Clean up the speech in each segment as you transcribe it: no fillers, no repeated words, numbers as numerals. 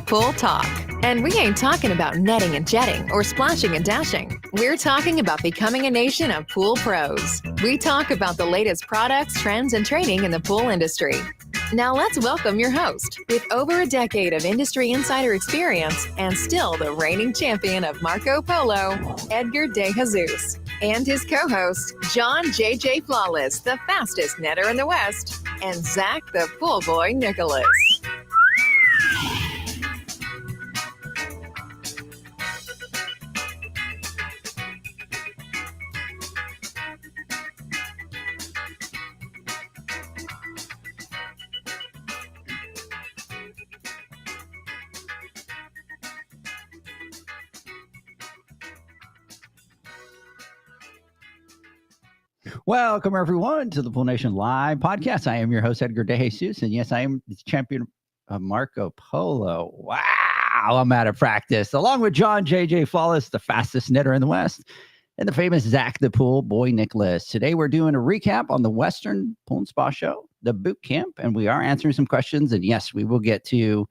Pool Talk. And we ain't talking about netting and jetting or splashing and dashing. We're talking about becoming a nation of pool pros. We talk about the latest products, trends, and training in the pool industry. Now let's welcome your host, with over a decade of industry insider experience and still the reigning champion of Marco Polo, Edgar De Jesus, and his co-host, John JJ Flawless, the fastest netter in the West, and Zach the Pool Boy Nicholas. Welcome, everyone, to the Pool Nation Live podcast. I am your host, Edgar De Jesus, and yes, I am the champion of Marco Polo. Wow, I'm out of practice. Along with John JJ Flawless, the fastest netter in the West, and the famous Zach the Pool Boy Nicholas. Today, we're doing a recap on the Western Pool and Spa Show, the boot camp, and we are answering some questions. And yes, we will get to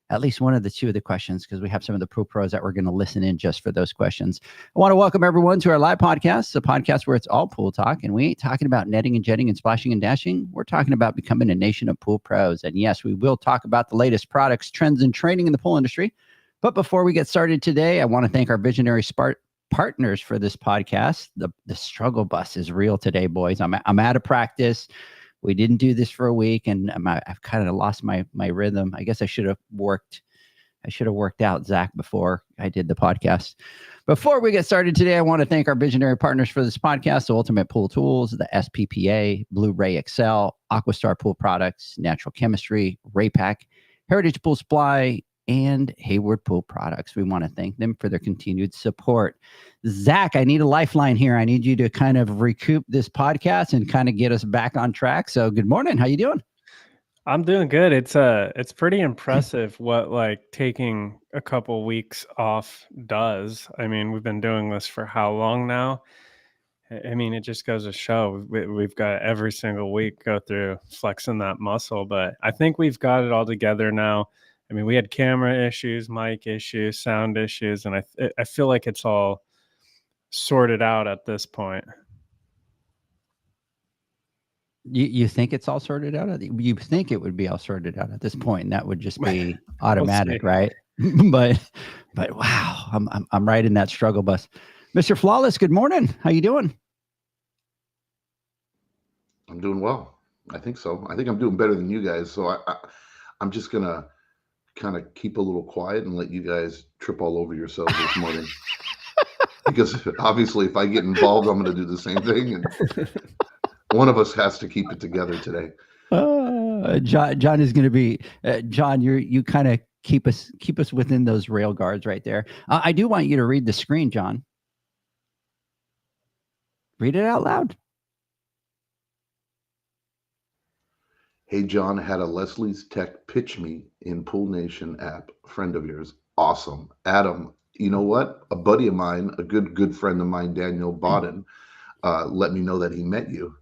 at least one of the two of the questions because we have some of the pool pros that we're going to listen in just for those questions. I want to welcome everyone to our live podcast, a podcast where it's all pool talk, and we ain't talking about netting and jetting and splashing and dashing. We're talking about becoming a nation of pool pros. And yes, we will talk about the latest products, trends, and training in the pool industry. But before we get started today, I want to thank our visionary partners for this podcast. The struggle bus is real today, boys. I'm out of practice. We didn't do this for a week, and I've kind of lost my rhythm. I guess I should have worked out Zach before I did the podcast. Before we get started today, I want to thank our visionary partners for this podcast: the Ultimate Pool Tools, the SPPA, Blu-ray Excel, Aquastar Pool Products, Natural Chemistry, Raypack, Heritage Pool Supply, and Hayward Pool Products. We want to thank them for their continued support. Zach, I need a lifeline here. I need you to kind of recoup this podcast and kind of get us back on track. So good morning. How you doing? I'm doing good. It's pretty impressive what like taking a couple weeks off does. I mean, we've been doing this for how long now? I mean, it just goes to show we've got every single week go through flexing that muscle, but I think we've got it all together now. I mean, we had camera issues, mic issues, sound issues, and I feel like it's all sorted out at this point. You think it's all sorted out? You think it would be all sorted out at this point, and that would just be automatic, right? but wow, I'm right in that struggle bus. Mr. Flawless, good morning. How you doing? I'm doing well. I think so. I think I'm doing better than you guys. So I'm just gonna kind of keep a little quiet and let you guys trip all over yourselves this morning. Because obviously, if I get involved, I'm going to do the same thing, and one of us has to keep it together today. John is going to be John. You kind of keep us within those rail guards right there. I do want you to read the screen, John. Read it out loud. Hey, John, had a Leslie's Tech pitch me in Pool Nation app. Friend of yours, awesome. Adam, you know what? A buddy of mine, a good friend of mine, Daniel Bodden, let me know that he met you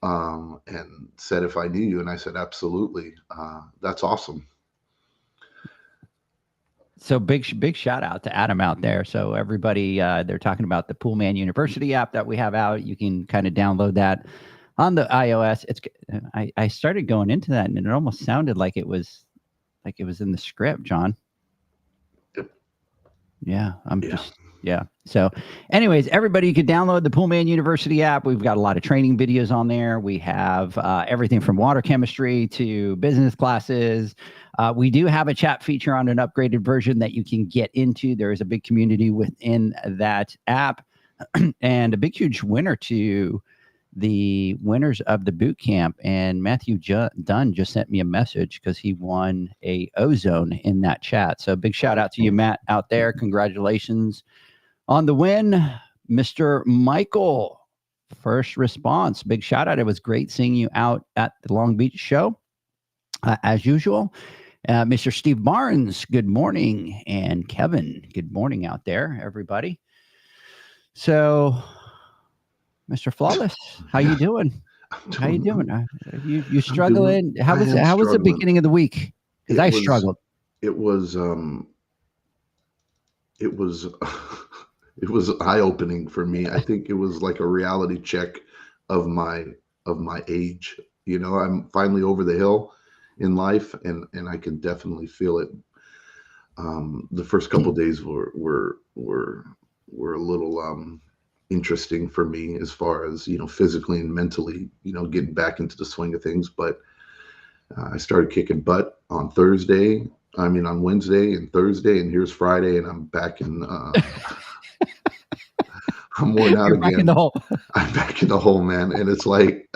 and said if I knew you. And I said, absolutely. That's awesome. So big shout out to Adam out there. So everybody, they're talking about the Poolman University app that we have out. You can kind of download that on the iOS. I started going into that, and it almost sounded like it was in the script, John. Yeah, yeah. So anyways, everybody, you can download the Poolman University app. We've got a lot of training videos on there. We have everything from water chemistry to business classes. We do have a chat feature on an upgraded version that you can get into. There is a big community within that app, and a big, huge winner to the winners of the boot camp. And Matthew Dunn just sent me a message because he won a ozone in that chat. So big shout out to you, Matt, out there. Congratulations on the win. Mr. Michael, first response. Big shout out. It was great seeing you out at the Long Beach show as usual. Mr. Steve Barnes, good morning. And Kevin, good morning out there, everybody. So Mr. Flawless, how you doing? How you doing? You struggling? How was the beginning of the week? Because I struggled. it was it was it was eye-opening for me. I think it was like a reality check of my age. You know, I'm finally over the hill in life, and I can definitely feel it. The first couple of days were a little interesting for me as far as, you know, physically and mentally, you know, getting back into the swing of things. But I started kicking butt on Thursday. I mean, on Wednesday and Thursday, and here's Friday, and I'm back in. I'm worn out You're back in again. the hole. I'm back in the hole, man, and it's like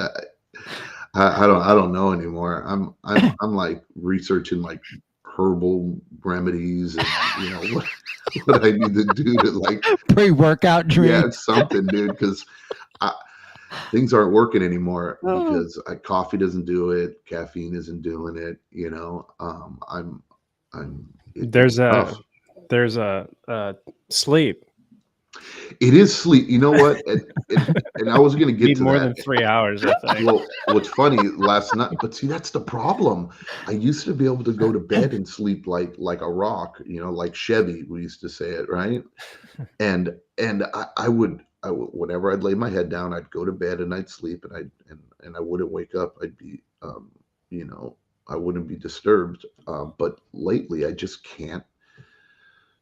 I don't know anymore. I'm like researching like herbal remedies, and you know what I need to do to like Pre-workout yeah, drink. it's something, dude, because things aren't working anymore Oh. because coffee doesn't do it, caffeine isn't doing it. You know, There's it's tough. sleep. It is sleep. You know what? And I was gonna get Need to more that. than 3 hours, I think. Well, what's funny last night, but see, that's the problem. I used to be able to go to bed and sleep like a rock, you know, like Chevy, we used to say it, right? And whenever I'd lay my head down, I'd go to bed and I'd sleep, and I wouldn't wake up. I'd be, you know, I wouldn't be disturbed. But lately, I just can't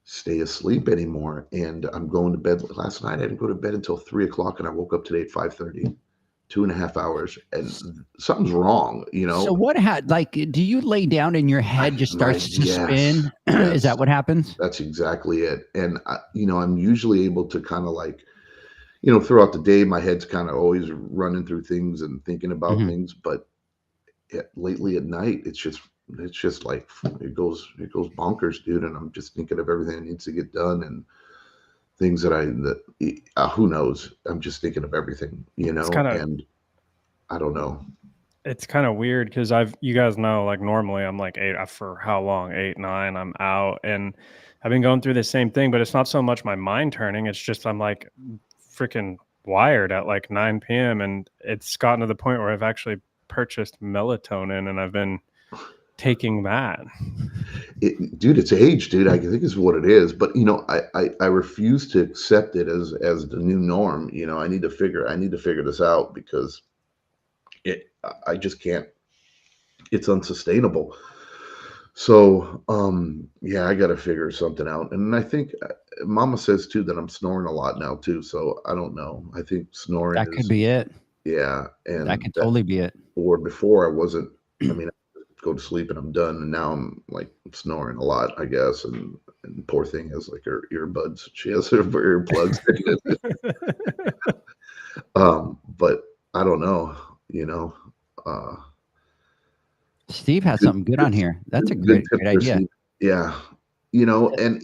stay asleep anymore. And I'm going to bed. Last night, I didn't go to bed until 3 o'clock, and I woke up today at 5:30. 2.5 hours, and something's wrong, you So know. what like, do you lay down and your head just starts to spin? Yes, Is that what happens? that's exactly it. And you know, I'm usually able to kind of like, you know, throughout the day, my head's kind of always running through things and thinking about Mhm. things. But lately at night, it's just like it goes bonkers, dude. And I'm just thinking of everything that needs to get done, and things who knows. I'm just thinking of everything, you know. And I don't know. It's kind of weird because you guys know, like normally I'm like 8 for how long? 8, 9, I'm out, and I've been going through the same thing, but it's not so much my mind turning. It's just I'm like freaking wired at like 9 p.m. and it's gotten to the point where I've actually purchased melatonin and I've been taking that. Dude, it's age, dude. I think is what it is. But you know, I refuse to accept it as the new norm. You know, I need to figure this out because I just can't. It's unsustainable. So yeah, I got to figure something out. And I think Mama says too that I'm snoring a lot now too. So I don't know. I think snoring That could is be it. yeah, and That could totally be it. or before I wasn't. I mean, I go to sleep and I'm done, and now I'm like snoring a lot, I guess. And poor thing has like her earbuds. She has her earplugs. But I don't know. You know, Steve has something good on here. That's a good great tip for idea. Steve. Yeah, you know, and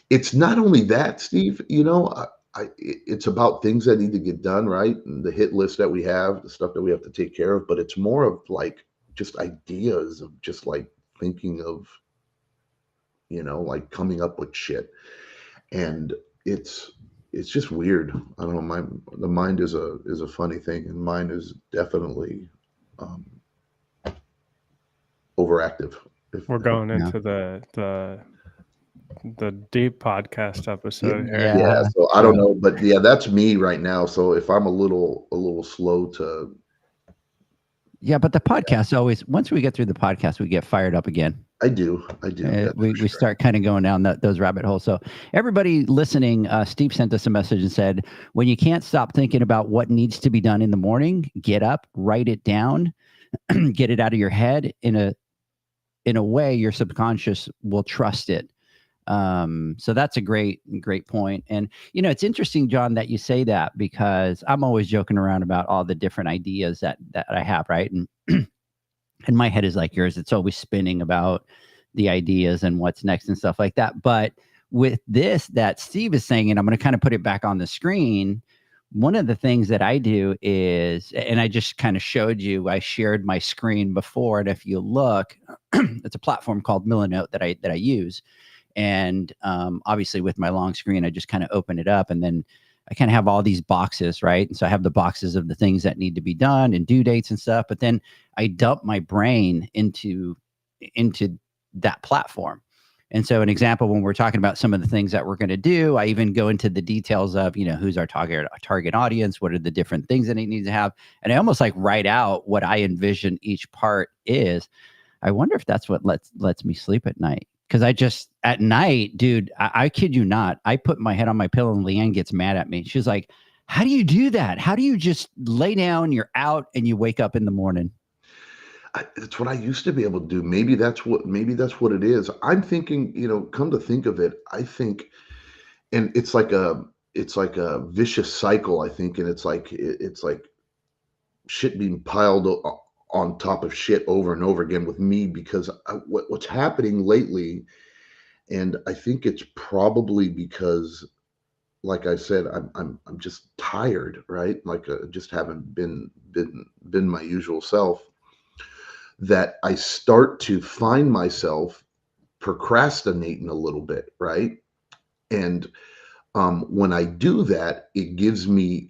it's not only that, Steve. You know, it's about things that need to get done, right? And the hit list that we have, the stuff that we have to take care of. But it's more of like just ideas of just like thinking of, you know, like coming up with shit. And it's just weird. I don't know. The mind is a funny thing, and mine is definitely um, overactive. We're going into the deep podcast episode here. Yeah, so I don't know, but yeah, that's me right now. So if I'm a little slow to but the podcast always, once we get through the podcast, we get fired up again. I do. We start kind of going down those rabbit holes. So everybody listening, Steve sent us a message and said, when you can't stop thinking about what needs to be done in the morning, get up, write it down, get it out of your head in a way your subconscious will trust it. So that's a great point. And, you know, it's interesting, John, that you say that, because I'm always joking around about all the different ideas that I have. Right. And, and my head is like yours. It's always spinning about the ideas and what's next and stuff like that. But with this that Steve is saying, and I'm going to kind of put it back on the screen, one of the things that I do is, and I just kind of showed you, I shared my screen before. And if you look, it's a platform called Milanote that I use. And obviously with my long screen, I just kind of open it up, and then I kind of have all these boxes, right? And so I have the boxes of the things that need to be done and due dates and stuff. But then I dump my brain into that platform. And so an example, when we're talking about some of the things that we're going to do, I even go into the details of, who's our target audience, what are the different things that it needs to have. And I almost like write out what I envision each part is. I wonder if that's what lets me sleep at night. Because at night, dude, I kid you not, I put my head on my pillow and Leanne gets mad at me. She's like, how do you do that? How do you just lay down, you're out, and you wake up in the morning? It's what I used to be able to do. Maybe that's what it is. I'm thinking, come to think of it, I think, and it's like a vicious cycle, I think, and it's like shit being piled on top of shit over and over again with me, because what's happening lately, and I think it's probably because, like I said, I'm just tired, right? Like just haven't been my usual self, that I start to find myself procrastinating a little bit, right? And when I do that, it gives me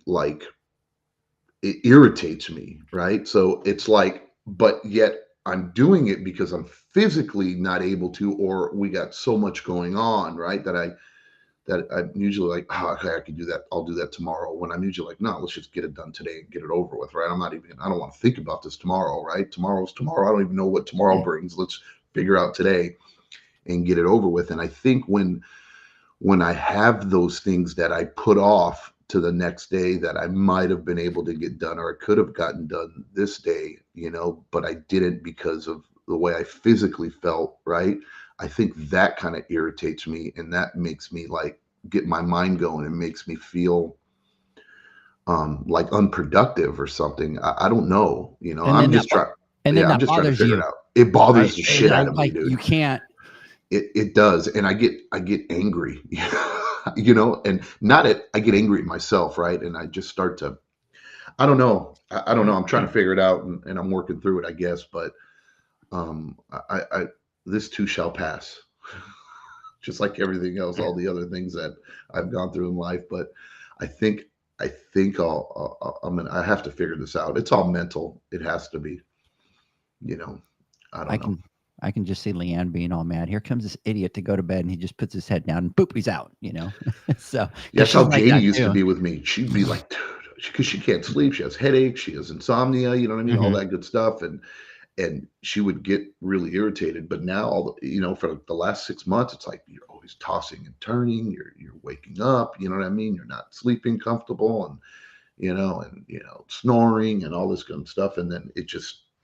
it irritates me, right? So it's like, but yet I'm doing it because I'm physically not able to, or we got so much going on, right? That I'm usually like, okay, I can do that. I'll do that tomorrow. When I'm usually like, no, let's just get it done today and get it over with, right? I don't want to think about this tomorrow, right? Tomorrow's tomorrow. I don't even know what tomorrow brings. Let's figure out today and get it over with. And I think when I have those things that I put off to the next day that I might have been able to get done, or I could have gotten done this day, but I didn't because of the way I physically felt, right? I think that kind of irritates me, and that makes me like get my mind going and makes me feel like unproductive or something. I don't know, I'm just trying. And then I'm that just trying to bothers figure you. it out. It bothers Right? the shit out of me, Like dude. you can't. It does, and I get angry, and I get angry at myself, right? And I just start to, I don't know. I don't know. I'm trying to figure it out, and I'm working through it, I guess. But I this too shall pass, just like everything else, all the other things that I've gone through in life. But I think I have to figure this out. It's all mental. It has to be, I don't know. I can just see Leanne being all mad. Here comes this idiot to go to bed, and he just puts his head down, and boop, he's out. So that's how like Janie used to be with me. She'd be like, dude, because she can't sleep, she has headaches, she has insomnia, you know what I mean, all that good stuff, and she would get really irritated. But now, for the last 6 months, it's like you're always tossing and turning. You're waking up. You know what I mean? You're not sleeping comfortable, and snoring and all this kind of stuff. And then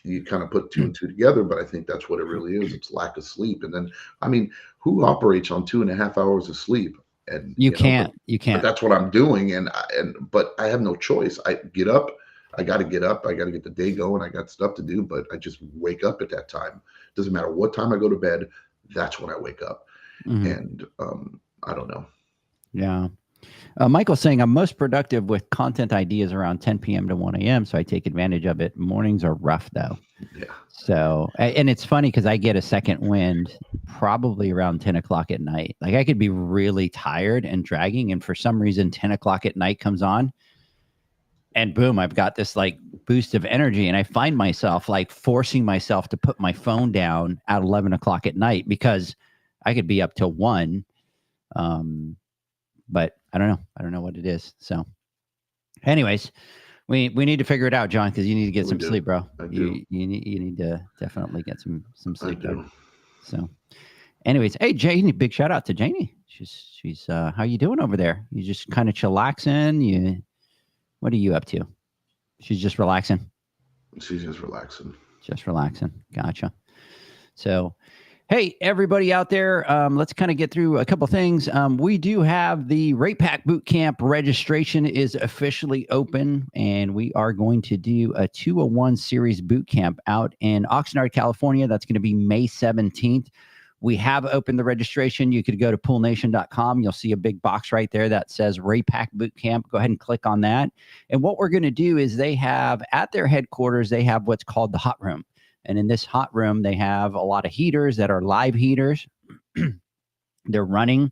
you kind of put two and two together. But I think that's what it really is. It's lack of sleep. And then, I mean, who operates on 2.5 hours of sleep? And you can't. But that's what I'm doing, but I have no choice. I get up. I got to get up. I got to get the day going. I got stuff to do, but I just wake up at that time. Doesn't matter what time I go to bed. That's when I wake up. And I don't know. Yeah. Michael's saying I'm most productive with content ideas around 10 p.m. to 1 a.m. So I take advantage of it. Mornings are rough though. Yeah. So, and it's funny because I get a second wind probably around 10 o'clock at night. Like I could be really tired and dragging, and for some reason 10 o'clock at night comes on, and boom, I've got this like boost of energy, and I find myself like forcing myself to put my phone down at 11 o'clock at night because I could be up till 1. But I don't know what it is. So anyways, we need to figure it out, John, because you need to get some sleep, bro. You need to definitely get some sleep. So anyways, hey, Janie, big shout out to Janie. She's how you doing over there? You just kind of chillaxing? What are you up to? She's just relaxing. She's just relaxing. Just relaxing. Gotcha. So, hey, everybody out there, let's kind of get through a couple things. We do have the Rate Pack Bootcamp registration is officially open, and we are going to do a 201 series bootcamp out in Oxnard, California. That's going to be May 17th. We have opened the registration. You could go to poolnation.com. You'll see a big box right there that says Rate Pack Bootcamp. Go ahead and click on that. And what we're going to do is they have at their headquarters, they have what's called the hot room. And in this hot room, they have a lot of heaters that are live heaters. They're running.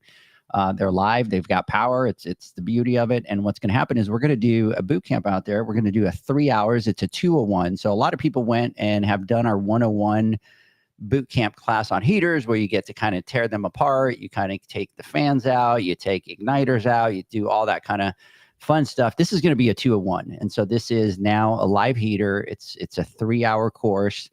They're live. They've got power. It's the beauty of it. And what's going to happen is we're going to do a boot camp out there. We're going to do a 3 hours. It's a 201. So a lot of people went and have done our 101 boot camp class on heaters where you get to kind of tear them apart. You kind of take the fans out, you take igniters out, you do all that kind of fun stuff. This is going to be a 201. And so this is now a live heater. It's a 3-hour course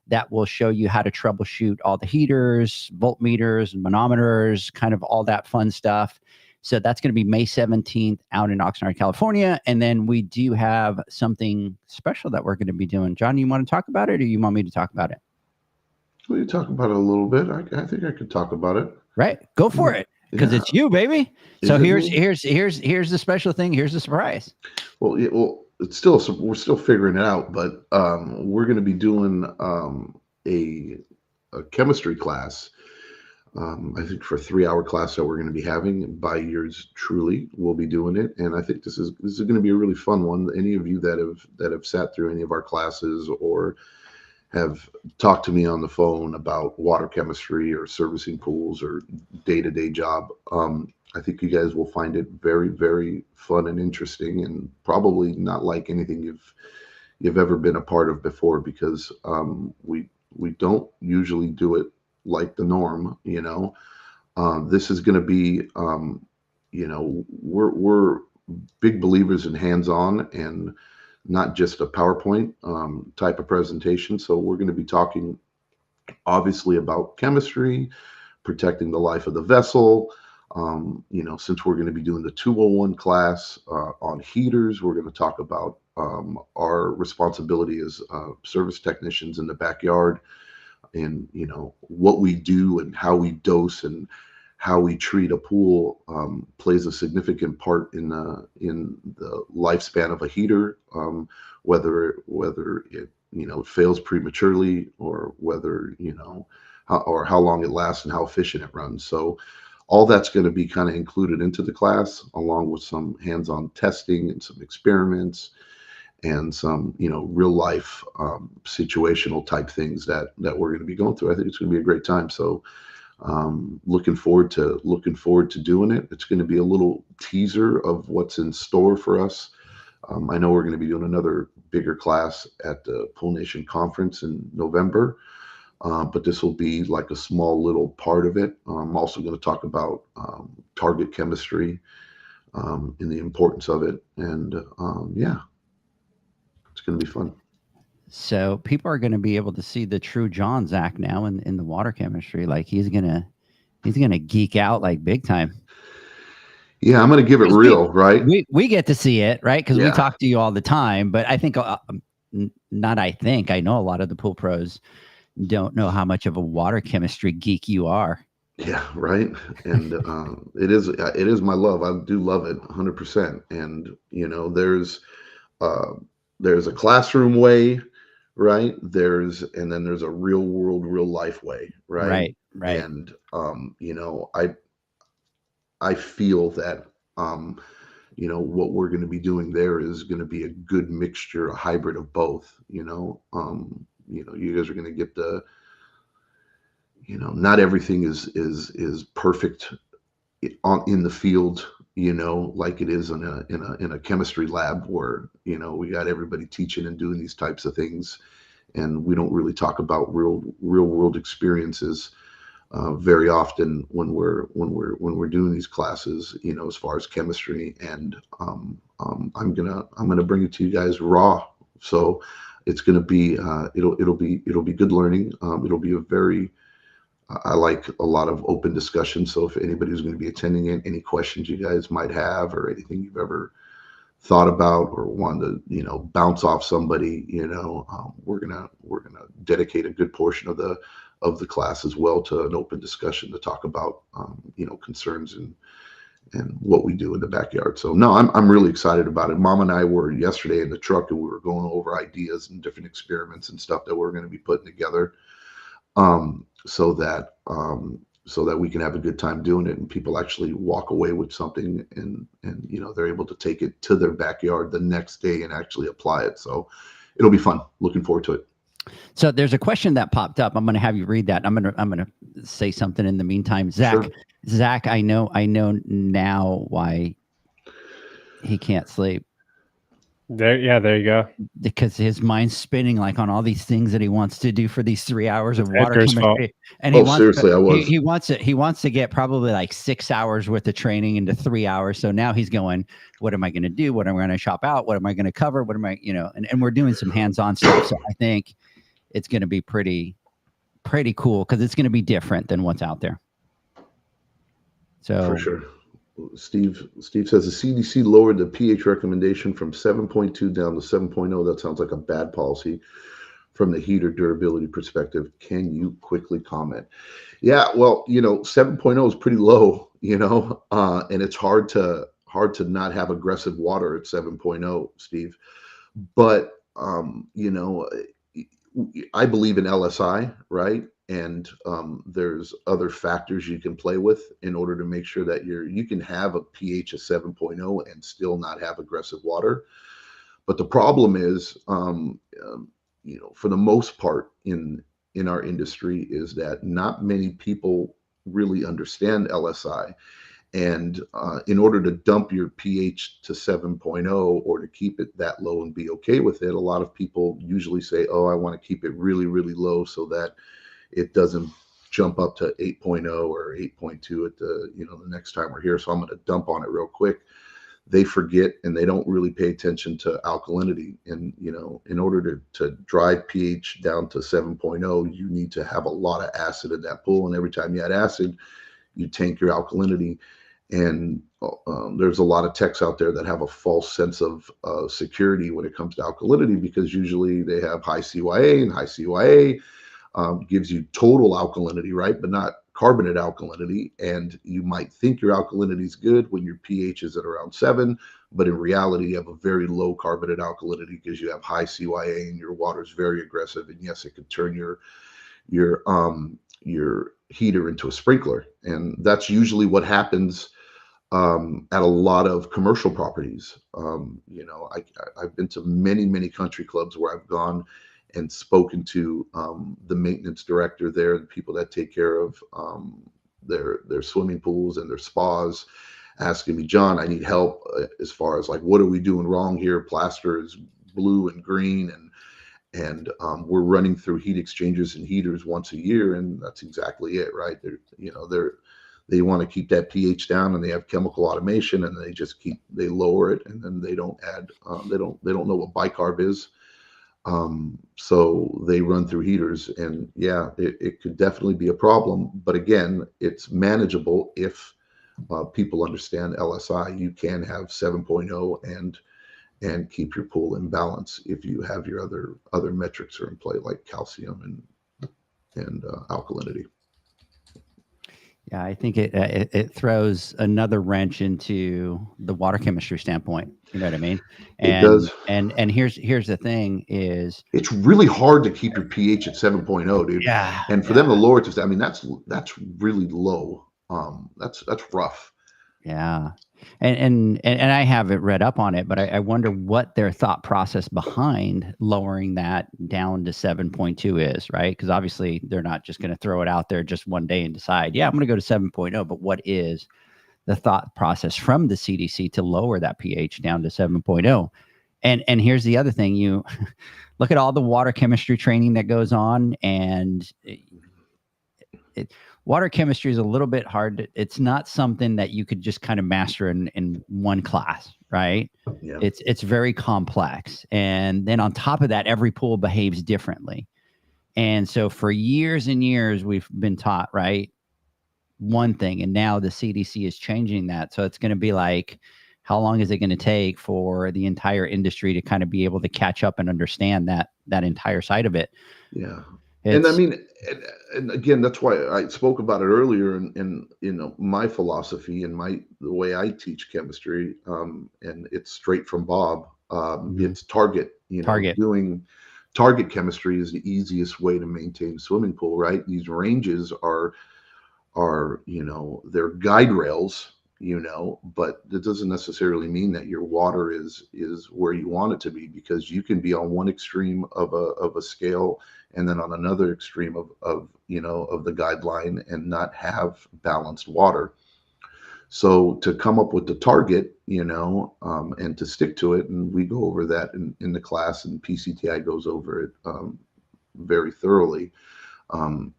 that will show you how to troubleshoot all the heaters, voltmeters, manometers, kind of all that fun stuff. So that's going to be May 17th out in Oxnard, California. And then we do have something special that we're going to be doing. John, you want to talk about it, or you want me to talk about it? Well, you talk about it a little bit. I think I could talk about it. Right. Go for it. Because it's you, baby. So here's the special thing. Here's the surprise. Well, it's still, we're still figuring it out, but we're going to be doing a chemistry class. I think for a 3-hour class that we're going to be having by yours truly. We'll be doing it, and I think this is going to be a really fun one. Any of you that have sat through any of our classes or have talked to me on the phone about water chemistry or servicing pools or day-to-day job, I think you guys will find it very, very fun and interesting, and probably not like anything you've ever been a part of before, because we don't usually do it like the norm. This is going to be, we're big believers in hands-on and not just a PowerPoint type of presentation. So we're going to be talking obviously about chemistry, protecting the life of the vessel. Since we're going to be doing the 201 class on heaters, we're going to talk about our responsibility as service technicians in the backyard, and what we do and how we dose and how we treat a pool plays a significant part in the lifespan of a heater, whether it fails prematurely, or whether how long it lasts and how efficient it runs. So all that's going to be kind of included into the class, along with some hands-on testing and some experiments and some real life situational type things that we're going to be going through. I think it's going to be a great time. So looking forward to doing it. It's going to be a little teaser of what's in store for us. I know we're going to be doing another bigger class at the Pool Nation conference in November, but this will be like a small little part of it. I'm also going to talk about target chemistry and the importance of it, and it's going to be fun. So people are going to be able to see the true John Zach now in the water chemistry. Like he's gonna geek out like big time. Yeah, I'm going to give it real, right? We get to see it, right? Because Yeah. we talk to you all the time. But I think I know a lot of the pool pros don't know how much of a water chemistry geek you are. Yeah, right. And it is my love. I do love it 100%. And there's a classroom way, right? And then there's a real world, real life way, right? Right. And I feel that what we're going to be doing there is going to be a good mixture, a hybrid of both. You guys are going to get the not everything is perfect in the field, like it is in a chemistry lab where we got everybody teaching and doing these types of things, and we don't really talk about real world experiences very often when we're doing these classes, as far as chemistry. And I'm gonna bring it to you guys raw. So it's gonna be it'll be good learning. It'll be a very I like a lot of open discussion. So if anybody's going to be attending it, any questions you guys might have, or anything you've ever thought about or wanted to, bounce off somebody, we're gonna dedicate a good portion of the class as well to an open discussion to talk about, concerns and what we do in the backyard. So no, I'm really excited about it. Mom and I were yesterday in the truck, and we were going over ideas and different experiments and stuff that we're going to be putting together. So that we can have a good time doing it, and people actually walk away with something, and they're able to take it to their backyard the next day and actually apply it. So it'll be fun. Looking forward to it. So there's a question that popped up. I'm going to have you read that. I'm going to say something in the meantime. Zach, Sure. Zach, I know now why he can't sleep. There you go. because his mind's spinning like on all these things that he wants to do for these 3 hours of It's water Edgar's fault. chemistry. And Oh, seriously, I was. he wants to get probably like 6 hours worth of training into 3 hours. So now he's going, what am I going to do? What am I going to shop out? What am I going to cover? What am I, and we're doing some hands-on stuff. So I think it's going to be pretty cool because it's going to be different than what's out there. So For sure. Steve says the CDC lowered the pH recommendation from 7.2 down to 7.0. That sounds like a bad policy from the heater durability perspective. Can you quickly comment? Yeah, well, 7.0 is pretty low, and it's hard to not have aggressive water at 7.0, Steve. But I believe in LSI, right? And there's other factors you can play with in order to make sure that you can have a pH of 7.0 and still not have aggressive water. But the problem is, for the most part in our industry, is that not many people really understand LSI. And in order to dump your pH to 7.0 or to keep it that low and be okay with it, a lot of people usually say, oh, I want to keep it really, really low so that it doesn't jump up to 8.0 or 8.2 at the next time we're here. So I'm going to dump on it real quick. They forget and they don't really pay attention to alkalinity. And, in order to drive pH down to 7.0, you need to have a lot of acid in that pool. And every time you add acid, you tank your alkalinity. And there's a lot of techs out there that have a false sense of security when it comes to alkalinity, because usually they have high CYA, and high CYA gives you total alkalinity, right? But not carbonate alkalinity. And you might think your alkalinity is good when your pH is at around 7, but in reality, you have a very low carbonate alkalinity because you have high CYA and your water is very aggressive. And yes, it could turn your heater into a sprinkler. And that's usually what happens at a lot of commercial properties. I've been to many, many country clubs where I've gone and spoken to the maintenance director there, the people that take care of their swimming pools and their spas, asking me, John, I need help as far as like, what are we doing wrong here? Plaster is blue and green, and we're running through heat exchangers and heaters once a year, and that's exactly it, right? They want to keep that pH down, and they have chemical automation, and they lower it, and then they don't add, they don't know what bicarb is. So they run through heaters, and yeah, it could definitely be a problem. But again, it's manageable if people understand LSI. You can have 7.0 and keep your pool in balance if you have your other metrics are in play, like calcium and alkalinity. yeah, I think it throws another wrench into the water chemistry standpoint. You know what I mean? It does. And here's the thing is, it's really hard to keep your pH at 7.0, dude. Yeah. And for them to lower it to, I mean, that's really low. That's rough. Yeah. And I haven't read up on it, but I wonder what their thought process behind lowering that down to 7.2 is, right? Because obviously they're not just going to throw it out there just one day and decide, yeah, I'm going to go to 7.0. But what is the thought process from the CDC to lower that pH down to 7.0? And here's the other thing: you look at all the water chemistry training that goes on, and water chemistry is a little bit hard. It's not something that you could just kind of master in one class, right? Yeah. It's very complex. And then on top of that, every pool behaves differently. And so for years and years, we've been taught, right, one thing, and now the CDC is changing that. So it's going to be like, how long is it going to take for the entire industry to kind of be able to catch up and understand that entire side of it? Yeah. And I mean, and again, that's why I spoke about it earlier, and my philosophy and the way I teach chemistry, and it's straight from Bob. It's target. Doing target chemistry is the easiest way to maintain swimming pool, right? These ranges are they're guide rails, but that doesn't necessarily mean that your water is where you want it to be, because you can be on one extreme of a scale and then on another extreme of the guideline and not have balanced water. So to come up with the target, and to stick to it, and we go over that in the class, and PCTI goes over it very thoroughly,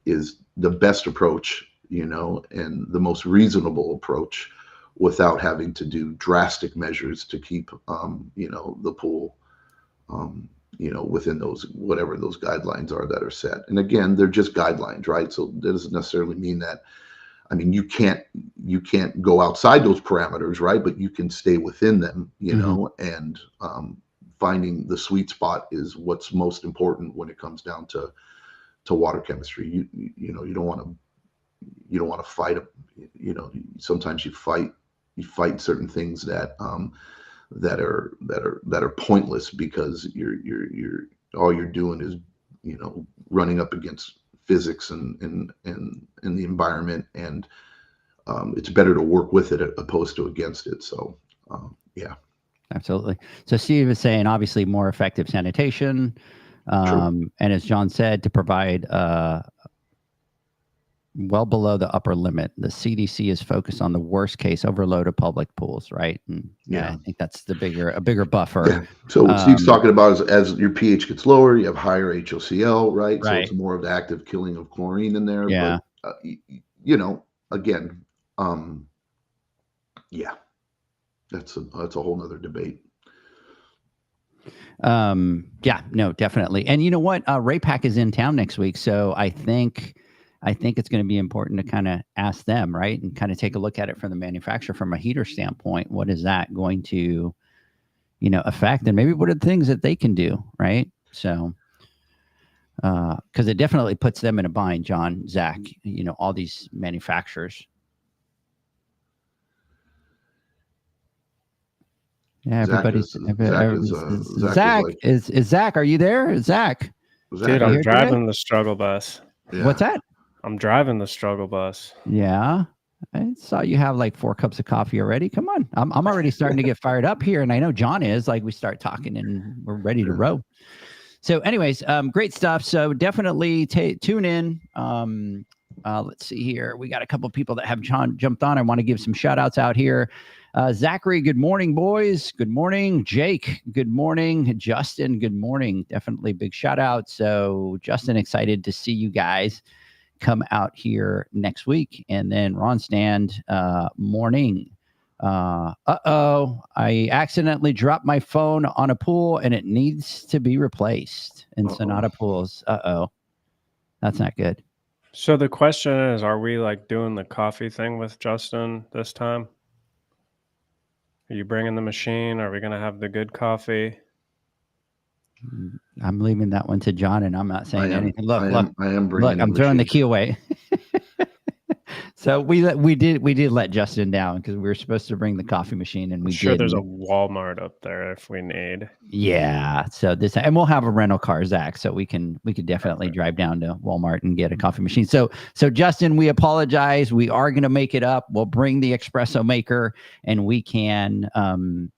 is the best approach, and the most reasonable approach without having to do drastic measures to keep, the pool, within those, whatever those guidelines are that are set. And again, they're just guidelines, right? So that doesn't necessarily mean that, I mean, you can't go outside those parameters, right? But you can stay within them, and finding the sweet spot is what's most important when it comes down to water chemistry. You don't want to fight, sometimes you fight certain things that are pointless, because you're all you're doing is, running up against physics and the environment, and it's better to work with it opposed to against it. So yeah, absolutely. So Steve is saying obviously more effective sanitation, and as John said, to provide well below the upper limit. The CDC is focused on the worst case overload of public pools, right? And I think that's a bigger buffer. Yeah. So what Steve's talking about is, as your pH gets lower, you have higher HOCl, right? So it's more of the active killing of chlorine in there. Yeah. But, again, that's a whole nother debate. Yeah, no, definitely. And you know what? RayPack is in town next week, so I think it's going to be important to kind of ask them, right, and kind of take a look at it from the manufacturer, from a heater standpoint. What is that going to, affect, and maybe what are the things that they can do, right? So, because it definitely puts them in a bind, John, Zach, all these manufacturers. Yeah, Zach, are you there? Zach, dude, I'm driving the struggle bus. Yeah. What's that? I'm driving the struggle bus. Yeah. I saw you have like 4 cups of coffee already. Come on. I'm already starting to get fired up here. And I know John is. Like, we start talking and we're ready to row. So anyways, great stuff. So definitely tune in. Let's see here. We got a couple of people that have jumped on. I want to give some shout outs out here. Zachary, good morning, boys. Good morning. Jake, good morning. Justin, good morning. Definitely big shout out. So Justin, excited to see you guys come out here next week. And then Ron Stand, morning. I accidentally dropped my phone on a pool and it needs to be replaced in Sonata Pools. That's not good. So the question is, are we like doing the coffee thing with Justin this time? Are you bringing the machine? Are we going to have the good coffee? I'm leaving that one to John, and I'm not saying anything. Look, I'm throwing the key away. So we did let Justin down because we were supposed to bring the coffee machine, and we did. There's a Walmart up there if we need. Yeah. So and we'll have a rental car, Zach, so we could definitely drive down to Walmart and get a coffee machine. So Justin, we apologize. We are going to make it up. We'll bring the espresso maker, and we can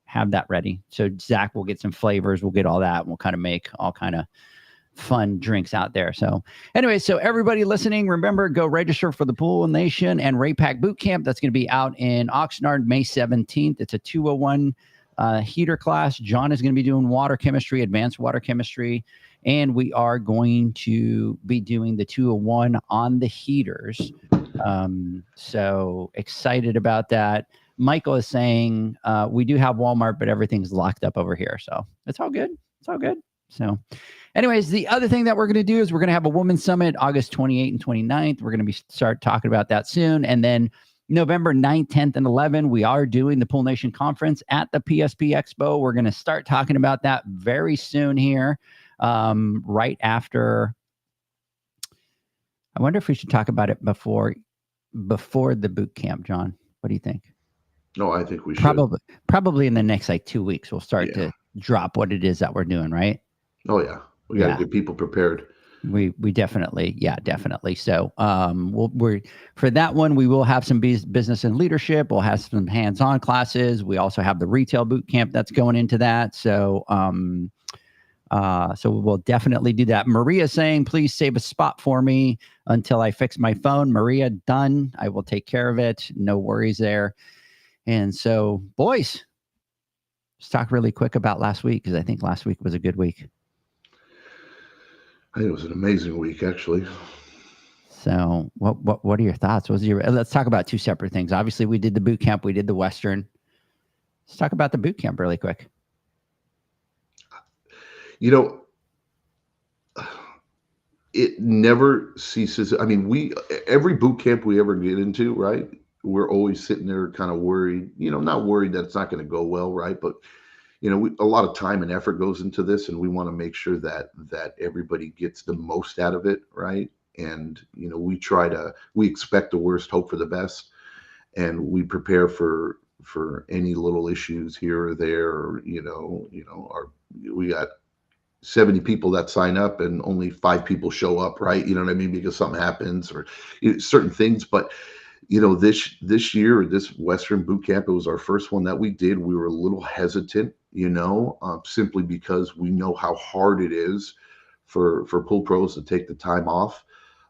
have that ready. So Zach will get some flavors. We'll get all that. And we'll kind of make all kind of fun drinks out there. So anyway, so everybody listening, remember, go register for the Pool Nation and RayPack Boot Camp. That's going to be out in Oxnard, May 17th. It's a 201 heater class. John is going to be doing water chemistry, advanced water chemistry, and we are going to be doing the 201 on the heaters. So excited about that. Michael is saying we do have Walmart, but everything's locked up over here. So it's all good. It's all good. So anyways, the other thing that we're going to do is we're going to have a women's summit August 28th and 29th. We're going to start talking about that soon. And then November 9th, 10th, and 11th, we are doing the Pool Nation Conference at the PSP Expo. We're going to start talking about that very soon here, right after. I wonder if we should talk about it before the boot camp, John. What do you think? No, I think we should. Probably in the next 2 weeks, we'll start to drop what it is that we're doing, right? Oh yeah, we got to get people prepared. We definitely, definitely. So we're for that one, we will have some business and leadership. We'll have some hands-on classes. We also have the retail boot camp that's going into that. So So we'll definitely do that. Maria saying, please save a spot for me until I fix my phone. Maria, done. I will take care of it. No worries there. And so, boys, let's talk really quick about last week, because I think last week was a good week. I think it was an amazing week, actually. So what are your thoughts? Let's talk about two separate things. Obviously, we did the boot camp. We did the Western. Let's talk about the boot camp really quick. You know, it never ceases. I mean, every boot camp we ever get into, right? We're always sitting there kind of worried, not worried that it's not going to go well, right? But a lot of time and effort goes into this, and we want to make sure that everybody gets the most out of it, right? And we expect the worst, hope for the best, and we prepare for any little issues here or there. Or, we got 70 people that sign up and only 5 people show up, right? You know what I mean? Because something happens or certain things. But this year, this Western boot camp, it was our first one that we did. We were a little hesitant, simply because we know how hard it is for pool pros to take the time off.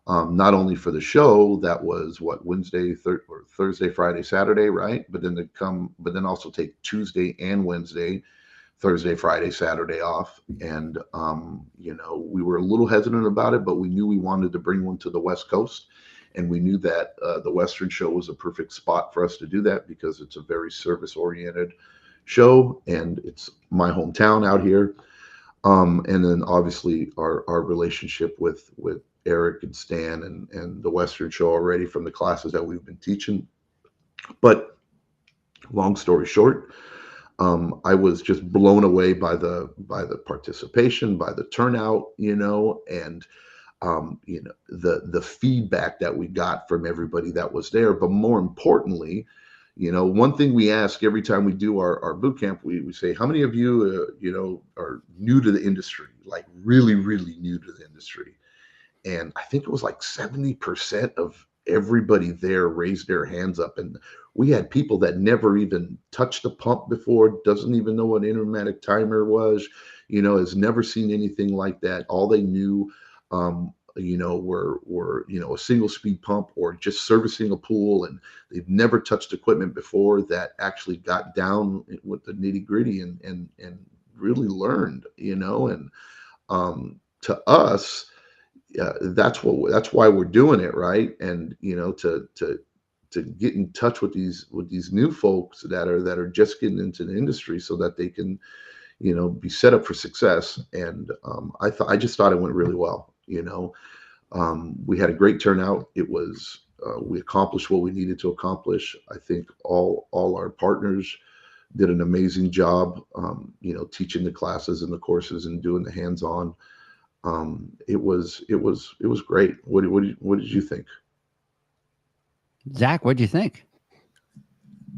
Not only for the show that was Wednesday, Thursday, Friday, Saturday, right? But then also take Tuesday and Wednesday, Thursday, Friday, Saturday off. And, we were a little hesitant about it, but we knew we wanted to bring one to the West Coast. And we knew that the Western show was a perfect spot for us to do that, because it's a very service-oriented show, and it's my hometown out here. And then obviously our relationship with Eric and Stan and the Western show already from the classes that we've been teaching. But long story short, I was just blown away by the participation, by the turnout, and the feedback that we got from everybody that was there. But more importantly, one thing we ask every time we do our boot camp, we say, how many of you, are new to the industry, like really, really new to the industry? And I think it was like 70% of everybody there raised their hands up. And we had people that never even touched a pump before, doesn't even know what an intermatic timer was, has never seen anything like that. All they knew, were a single speed pump or just servicing a pool, and they've never touched equipment before, that actually got down with the nitty gritty and really learned, and to us, that's why we're doing it, right? And to get in touch with these new folks that are just getting into the industry, so that they can be set up for success. And I just thought it went really well. We had a great turnout. It was we accomplished what we needed to accomplish. I think all our partners did an amazing job, teaching the classes and the courses and doing the hands-on. It was great. What did you think? Zach, what did you think?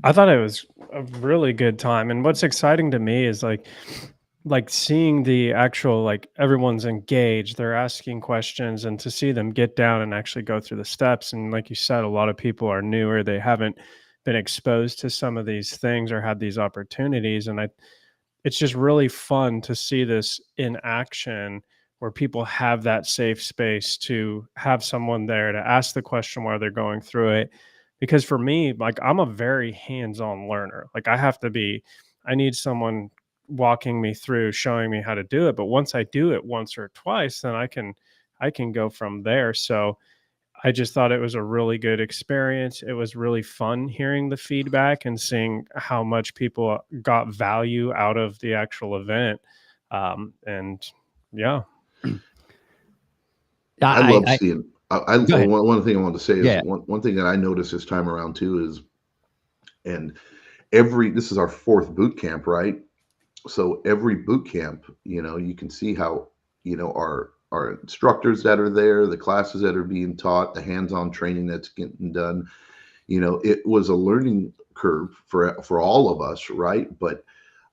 I thought it was a really good time. And what's exciting to me is like seeing the actual, like, everyone's engaged, they're asking questions, and to see them get down and actually go through the steps. And like you said, a lot of people are newer. They haven't been exposed to some of these things or had these opportunities. And it's just really fun to see this in action, where people have that safe space to have someone there to ask the question while they're going through it. Because for me, like, I'm a very hands-on learner. Like, I need someone walking me through, showing me how to do it. But once I do it once or twice, then I can go from there. So I just thought it was a really good experience. It was really fun hearing the feedback and seeing how much people got value out of the actual event. And yeah. I love seeing. One thing I wanted to say is, Yeah. one thing that I noticed this time around too is, and this is our 4th boot camp, right? So every boot camp, you can see how, our instructors that are there, the classes that are being taught, the hands-on training that's getting done, it was a learning curve for all of us, right? But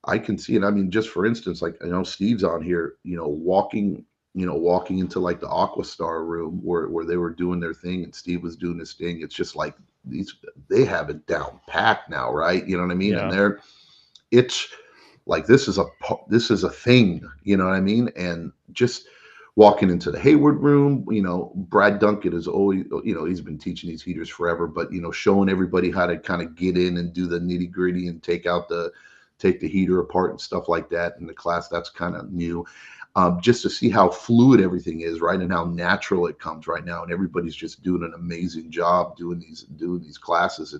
I can see it. I mean, just for instance, like, Steve's on here, walking into like the Aquastar room where they were doing their thing and Steve was doing his thing. It's just like they have it down packed now, right? You know what I mean? Yeah. And it's Like this is a thing, you know what I mean? And just walking into the Hayward room, Brad Dunkett is always, he's been teaching these heaters forever, but showing everybody how to kind of get in and do the nitty gritty and take the heater apart and stuff like that in the class. That's kind of new. Just to see how fluid everything is, right, and how natural it comes right now, and everybody's just doing an amazing job doing these classes.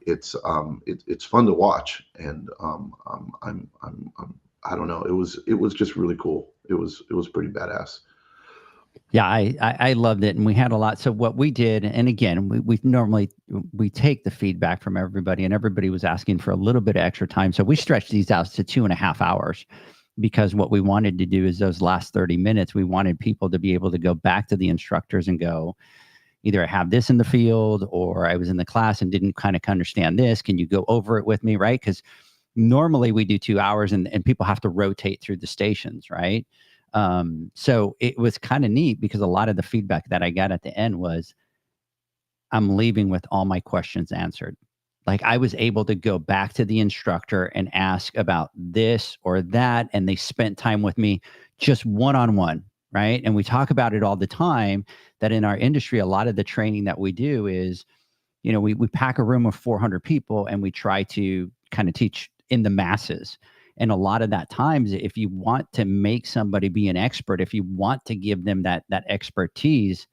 It's fun to watch, and I don't know. It was just really cool. It was pretty badass. Yeah, I loved it, and we had a lot. So what we did, and again, we normally take the feedback from everybody, and everybody was asking for a little bit of extra time. So we stretched these out to 2.5 hours, because what we wanted to do is those last 30 minutes, we wanted people to be able to go back to the instructors and go, either I have this in the field, or I was in the class and didn't kind of understand this. Can you go over it with me, right? Because normally we do 2 hours, and people have to rotate through the stations, right? So it was kind of neat, because a lot of the feedback that I got at the end was, I'm leaving with all my questions answered. Like, I was able to go back to the instructor and ask about this or that, and they spent time with me just one-on-one, right? And we talk about it all the time, that in our industry, a lot of the training that we do is, we pack a room of 400 people and we try to kind of teach in the masses. And a lot of that times, if you want to make somebody be an expert, if you want to give them that expertise,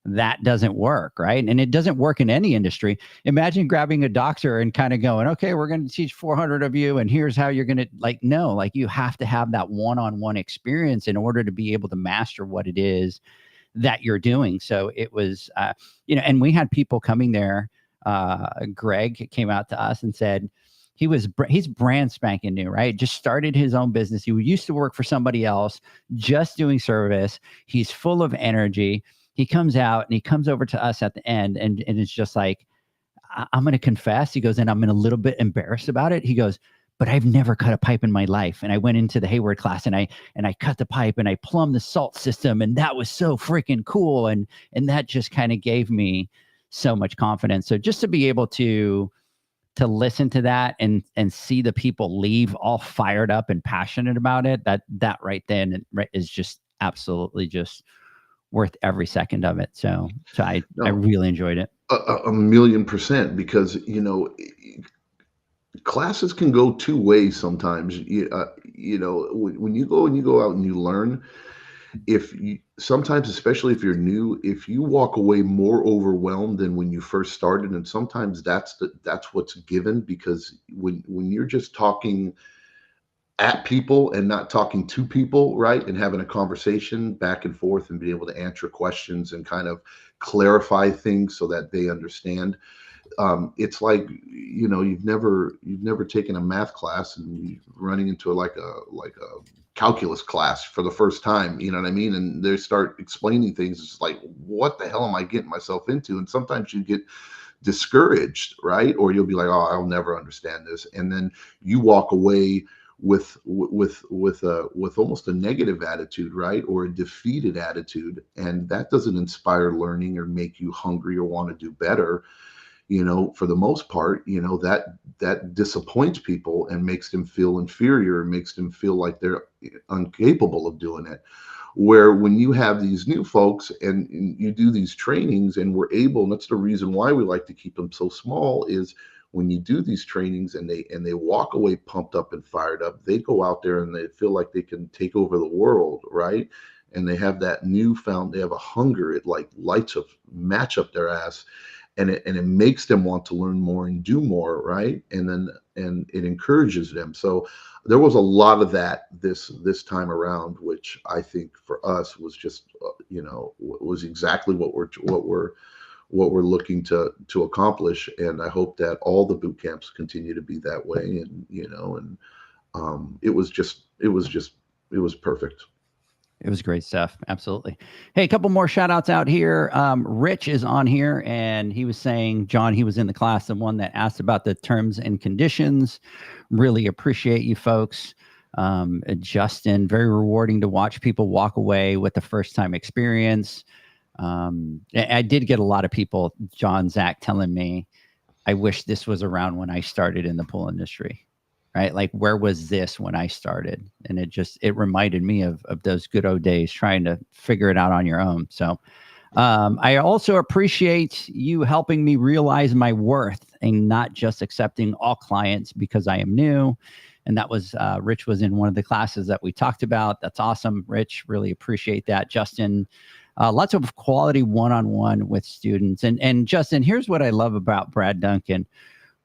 that doesn't work, right? And it doesn't work in any industry. Imagine grabbing a doctor and kind of going, okay, we're going to teach 400 of you, and here's how you're going to, no, you have to have that one-on-one experience in order to be able to master what it is that you're doing. So it was, and we had people coming there. Greg came out to us and said, he's brand spanking new, right? Just started his own business. He used to work for somebody else, just doing service. He's full of energy. He comes out and he comes over to us at the end, and it's just like, I'm going to confess. He goes, and I'm a little bit embarrassed about it. He goes, but I've never cut a pipe in my life. And I went into the Hayward class and I cut the pipe and I plumbed the salt system. And that was so freaking cool. And that just kind of gave me so much confidence. So just to be able to listen to that and see the people leave all fired up and passionate about it, that right then is just absolutely just worth every second of it. So I really enjoyed it. 1,000,000%, because classes can go two ways sometimes. When you go out and you learn, sometimes, especially if you're new, if you walk away more overwhelmed than when you first started, and sometimes that's what's given, because when you're just talking at people and not talking to people, right, and having a conversation back and forth and be able to answer questions and kind of clarify things so that they understand. It's like, you've never taken a math class and you're running into like a calculus class for the first time, you know what I mean? And they start explaining things. It's like, what the hell am I getting myself into? And sometimes you get discouraged, right? Or you'll be like, oh, I'll never understand this. And then you walk away with almost a negative attitude, right? Or a defeated attitude. And that doesn't inspire learning or make you hungry or want to do better. For the most part, that disappoints people and makes them feel inferior, makes them feel like they're incapable of doing it. Where when you have these new folks and you do these trainings, and we're able, and that's the reason why we like to keep them so small, is when you do these trainings and they walk away pumped up and fired up, they go out there and they feel like they can take over the world, right? And they have that they have a hunger. It like lights a match up their ass. And it makes them want to learn more and do more, right? And it encourages them. So there was a lot of that this time around, which I think for us was just was exactly what we're looking to accomplish. And I hope that all the boot camps continue to be that way. And it was perfect. It was great stuff. Absolutely. Hey, a couple more shout outs out here. Rich is on here, and he was saying, John, he was in the class, the one that asked about the terms and conditions. Really appreciate you folks. Justin, very rewarding to watch people walk away with the first time experience. I did get a lot of people, John, Zach, telling me, I wish this was around when I started in the pool industry. right? Like, where was this when I started? And it reminded me of those good old days trying to figure it out on your own. So I also appreciate you helping me realize my worth and not just accepting all clients because I am new. And that was, Rich was in one of the classes that we talked about. That's awesome, Rich. Really appreciate that. Justin, lots of quality one-on-one with students. And Justin, here's what I love about Brad Duncan.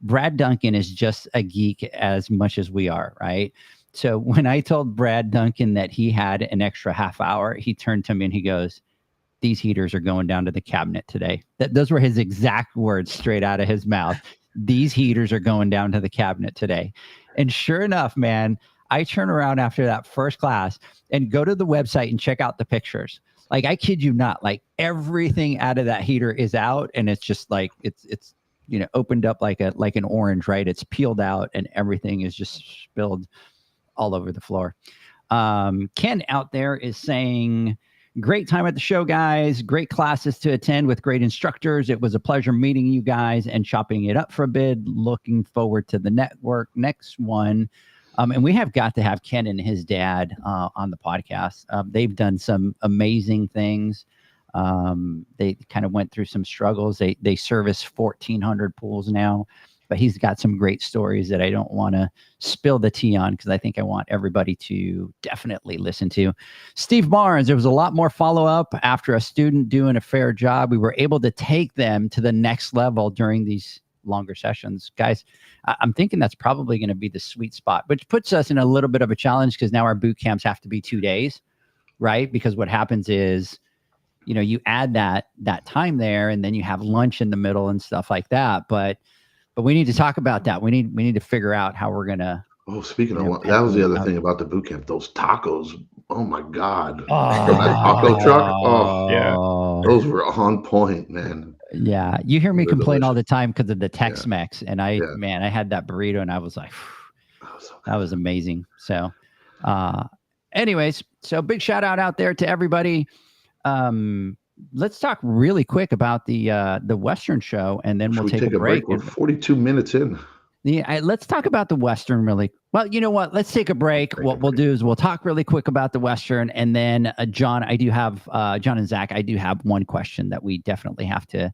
Brad Duncan is just a geek as much as we are, right? So when I told Brad Duncan that he had an extra half hour, he turned to me and he goes, "These heaters are going down to the cabinet today." Those were his exact words straight out of his mouth. "These heaters are going down to the cabinet today." And sure enough, man, I turn around after that first class and go to the website and check out the pictures. Like, I kid you not, like everything out of that heater is out, and it's just like it's opened up like an orange, right? It's peeled out and everything is just spilled all over the floor. Ken out there is saying, "Great time at the show, guys. Great classes to attend with great instructors. It was a pleasure meeting you guys and chopping it up for a bit. Looking forward to the next one." And we have got to have Ken and his dad on the podcast. They've done some amazing things. They kind of went through some struggles. They service 1,400 pools now, but he's got some great stories that I don't want to spill the tea on because I think I want everybody to definitely listen to. Steve Barnes, there was a lot more follow-up after a student doing a fair job. We were able to take them to the next level during these longer sessions. Guys, I'm thinking that's probably going to be the sweet spot, which puts us in a little bit of a challenge because now our boot camps have to be 2 days, right? Because what happens is, you add that time there and then you have lunch in the middle and stuff like that. But we need to talk about that. We need to figure out how we're going to. Oh, speaking of one, that was the other thing about the boot camp, those tacos. Oh my God. From that taco truck. Oh, Yeah. Those were on point, man. Yeah. You hear me complain all the delicious. time because of the Tex-Mex. And I had that burrito and I was like, that was amazing. So, anyways, so big shout out there to everybody. Let's talk really quick about the Western show, and then we'll take a break. We're 42 minutes in. Yeah, let's talk about the Western really. Well, you know what? Let's take a break. What we'll do is we'll talk really quick about the Western, and then John, I do have John and Zach. I do have one question that we definitely have to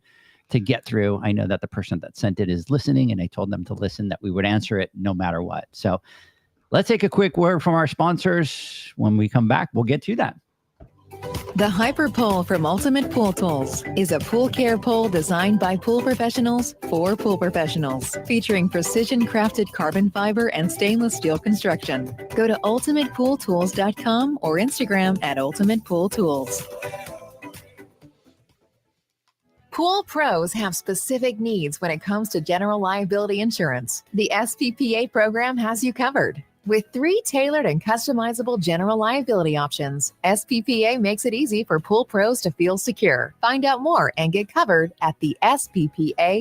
get through. I know that the person that sent it is listening, and I told them to listen, that we would answer it no matter what. So let's take a quick word from our sponsors. When we come back, we'll get to that. The Hyper Pole from Ultimate Pool Tools is a pool care pole designed by pool professionals for pool professionals, featuring precision-crafted carbon fiber and stainless steel construction. Go to ultimatepooltools.com or Instagram at Ultimate Pool Tools. Pool pros have specific needs when it comes to general liability insurance. The SPPA program has you covered. With 3 tailored and customizable general liability options, SPPA makes it easy for pool pros to feel secure. Find out more and get covered at thesppa.com.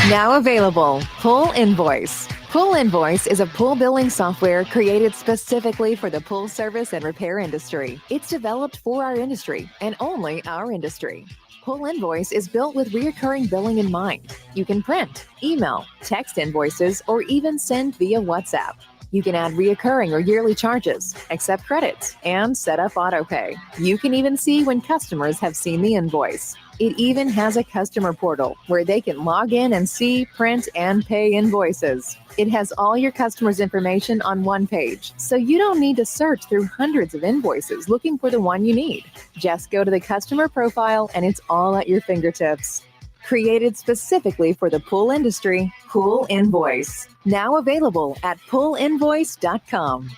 Now available, Pool Invoice. Pool Invoice is a pool billing software created specifically for the pool service and repair industry. It's developed for our industry and only our industry. Pool Invoice is built with recurring billing in mind. You can print, email, text invoices, or even send via WhatsApp. You can add recurring or yearly charges, accept credits, and set up autopay. You can even see when customers have seen the invoice. It even has a customer portal where they can log in and see, print, and pay invoices. It has all your customers' information on one page, so you don't need to search through hundreds of invoices looking for the one you need. Just go to the customer profile and it's all at your fingertips. Created specifically for the pool industry, Pool Invoice. Now available at poolinvoice.com.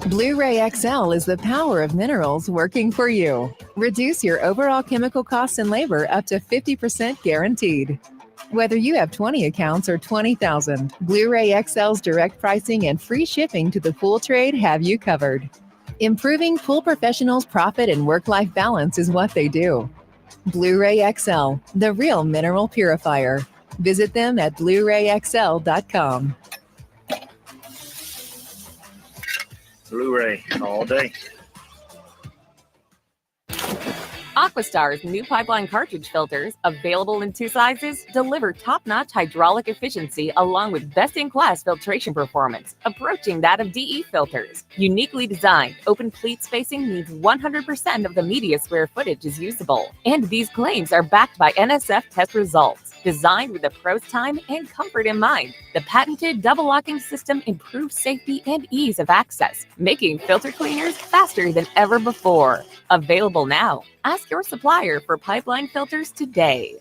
Blu-ray XL is the power of minerals working for you. Reduce your overall chemical costs and labor up to 50% guaranteed. Whether you have 20 accounts or 20,000, Blu-ray XL's direct pricing and free shipping to the pool trade have you covered. Improving pool professionals' profit and work-life balance is what they do. Blu-ray XL, the real mineral purifier. Visit them at BluRayXL.com. Blu-ray all day. Aquastar's new pipeline cartridge filters, available in 2 sizes, deliver top-notch hydraulic efficiency along with best-in-class filtration performance, approaching that of DE filters. Uniquely designed, open pleat spacing means 100% of the media square footage is usable. And these claims are backed by NSF test results. Designed with the pro's time and comfort in mind, the patented double locking system improves safety and ease of access, making filter cleaners faster than ever before. Available now. Ask your supplier for pipeline filters today.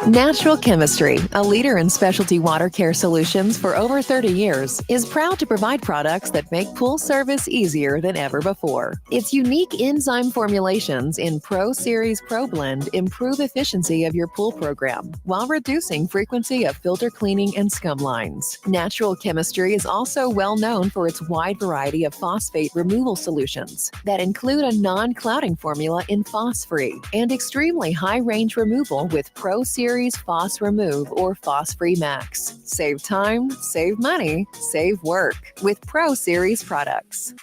Natural Chemistry, a leader in specialty water care solutions for over 30 years, is proud to provide products that make pool service easier than ever before. Its unique enzyme formulations in Pro Series Pro Blend improve efficiency of your pool program while reducing frequency of filter cleaning and scum lines. Natural Chemistry is also well known for its wide variety of phosphate removal solutions that include a non-clouding formula in Phos-Free and extremely high range removal with Pro Series Phos Remove or Phos-Free Max. Save time, save money, save work with Pro Series products.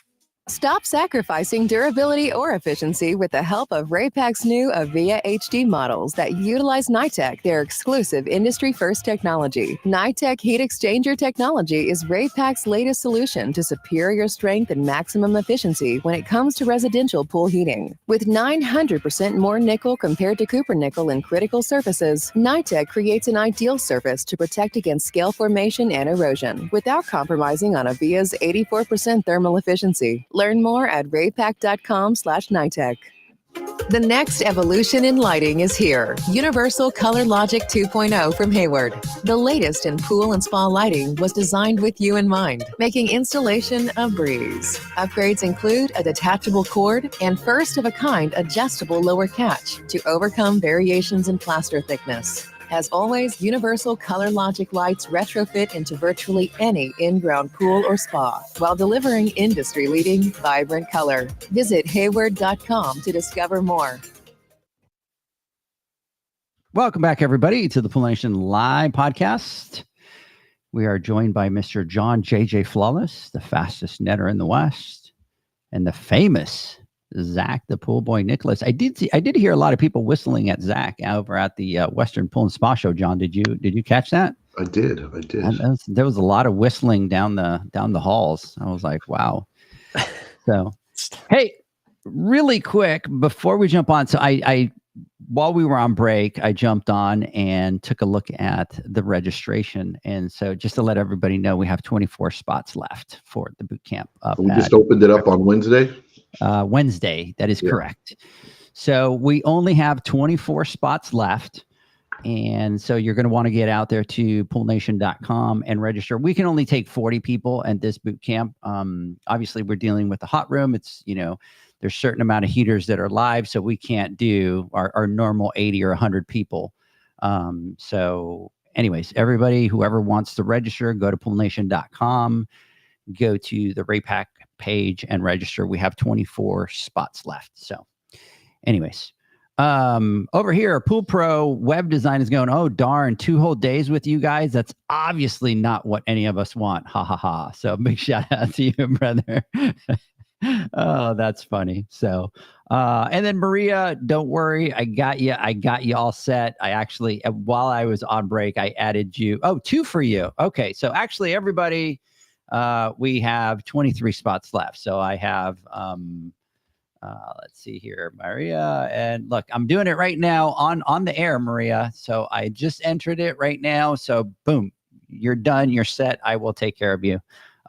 Stop sacrificing durability or efficiency with the help of Raypak's new Avia HD models that utilize NITEC, their exclusive industry-first technology. NITEC heat exchanger technology is Raypak's latest solution to superior strength and maximum efficiency when it comes to residential pool heating. With 900% more nickel compared to copper nickel in critical surfaces, NITEC creates an ideal surface to protect against scale formation and erosion without compromising on Avia's 84% thermal efficiency. Learn more at raypak.com/NITEC. The next evolution in lighting is here. Universal Color Logic 2.0 from Hayward. The latest in pool and spa lighting was designed with you in mind, making installation a breeze. Upgrades include a detachable cord and first-of-a-kind adjustable lower catch to overcome variations in plaster thickness. As always, Universal Color Logic lights retrofit into virtually any in-ground pool or spa while delivering industry-leading, vibrant color. Visit hayward.com to discover more. Welcome back, everybody, to the Pool Nation Live podcast. We are joined by Mr. John J.J. Flawless, the fastest netter in the West, and the famous Zach, the pool boy Nicholas. I did hear a lot of people whistling at Zach over at the Western Pool and Spa Show. John, did you catch that? I did. There was a lot of whistling down the halls. I was like, wow. So, hey, really quick before we jump on. So I while we were on break, I jumped on and took a look at the registration. And so just to let everybody know, we have 24 spots left for the boot camp. We just opened it up on Wednesday. Wednesday. That is correct. So we only have 24 spots left. And so you're going to want to get out there to poolnation.com and register. We can only take 40 people at this boot camp. Obviously we're dealing with the hot room. It's, there's a certain amount of heaters that are live, so we can't do our normal 80 or 100 people. So anyways, everybody, whoever wants to register, go to poolnation.com, go to the Raypak page and register. We have 24 spots left. So anyways, over here, Pool Pro web design is going, oh, darn, 2 whole days with you guys. That's obviously not what any of us want. Ha ha ha. So big shout out to you, brother. Oh, that's funny. So, and then Maria, don't worry. I got you all set. I actually, while I was on break, I added you. Oh, 2 for you. Okay. So actually everybody, we have 23 spots left. So I have, let's see here, Maria, and look, I'm doing it right now on the air, Maria. So I just entered it right now. So boom, you're done. You're set. I will take care of you.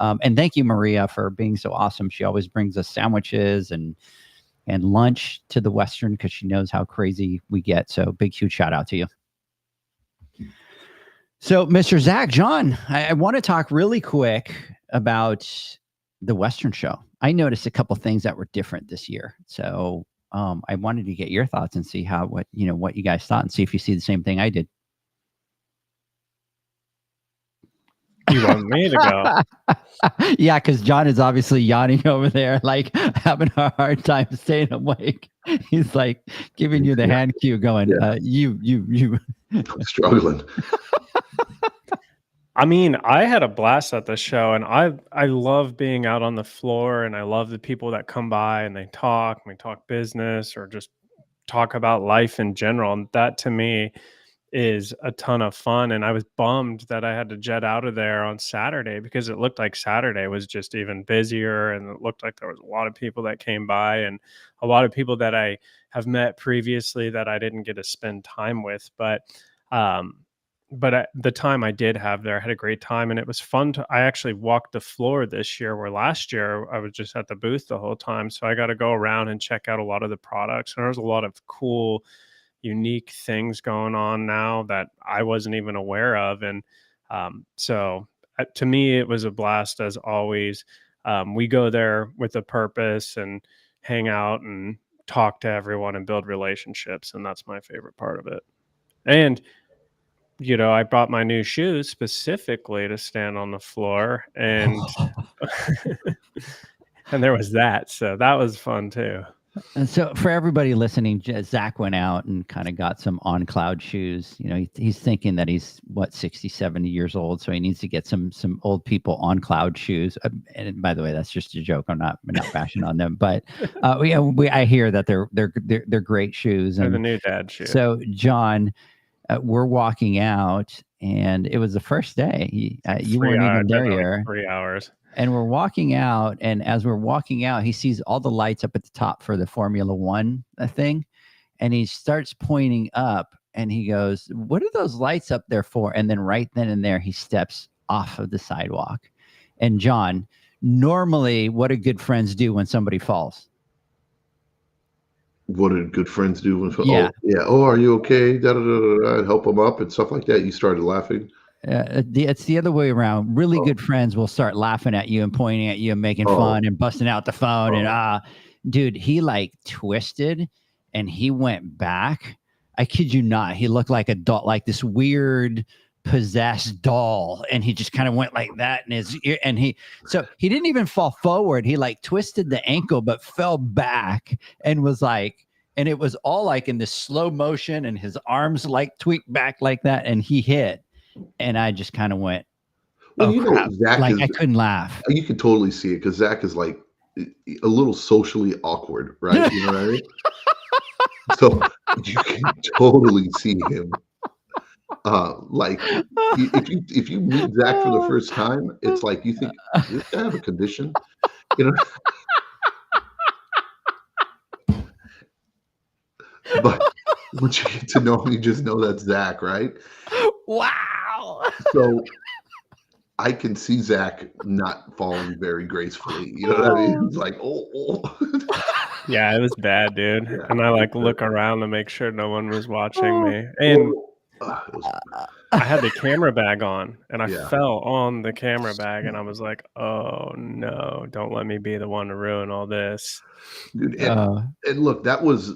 And thank you, Maria, for being so awesome. She always brings us sandwiches and lunch to the Western because she knows how crazy we get. So big, huge shout out to you. So Mr. Zach, John, I want to talk really quick about the Western show. I noticed a couple things that were different this year. So I wanted to get your thoughts and see what you guys thought and see if you see the same thing I did. You want me to go? Yeah, because John is obviously yawning over there, like having a hard time staying awake. He's like giving you the hand cue going, you. I'm struggling. I mean, I had a blast at the show, and I love being out on the floor, and I love the people that come by and they talk business or just talk about life in general. And that to me is a ton of fun. And I was bummed that I had to jet out of there on Saturday because it looked like Saturday was just even busier. And it looked like there was a lot of people that came by and a lot of people that I have met previously that I didn't get to spend time with. Um, the time I did have there, I had a great time and it was fun I actually walked the floor this year where last year I was just at the booth the whole time. So I got to go around and check out a lot of the products. And there's a lot of cool unique things going on now that I wasn't even aware of. And to me, it was a blast as always. We go there with a purpose and hang out and talk to everyone and build relationships. And that's my favorite part of it. And, I brought my new shoes specifically to stand on the floor and, and there was that. So that was fun too. And so for everybody listening, Zach went out and kind of got some on cloud shoes. He's thinking that he's 60, 70 years old. So he needs to get some old people on cloud shoes. And by the way, that's just a joke. I'm not bashing on them, but I hear that they're great shoes. They're and the new dad shoes. So John, we're walking out and it was the first day. You weren't even there. Like 3 hours. And we're walking out, and as we're walking out, he sees all the lights up at the top for the Formula One thing, and he starts pointing up, and he goes, "What are those lights up there for?" And then right then and there, he steps off of the sidewalk. And John, normally, what do good friends do when somebody falls? What did good friends do when? Yeah. Oh, yeah. Oh, are you okay? Da, da, da, da, da, help them up and stuff like that. You started laughing. It's the other way around. Really good friends will start laughing at you and pointing at you and making fun and busting out the phone. And dude, he like twisted and he went back. I kid you not. He looked like a doll, like this weird possessed doll. And he just kind of went like that in his ear. And he didn't even fall forward. He like twisted the ankle, but fell back and was like, and it was all like in this slow motion and his arms like tweaked back like that. And he hit. And I just kind of went, crap. Zach I couldn't laugh. You can totally see it because Zach is like a little socially awkward, right? You know what I mean? So you can totally see him. If you meet Zach for the first time, it's like you think, does this guy have a condition? But once you get to know him, you just know that's Zach, right? Wow. So I can see Zach not falling very gracefully. You know what I mean? It's like, oh. Yeah, it was bad, dude. Yeah, and I look around to make sure no one was watching me. And I had the camera bag on and I fell on the camera bag and I was like, oh no, don't let me be the one to ruin all this. Dude, and look, that was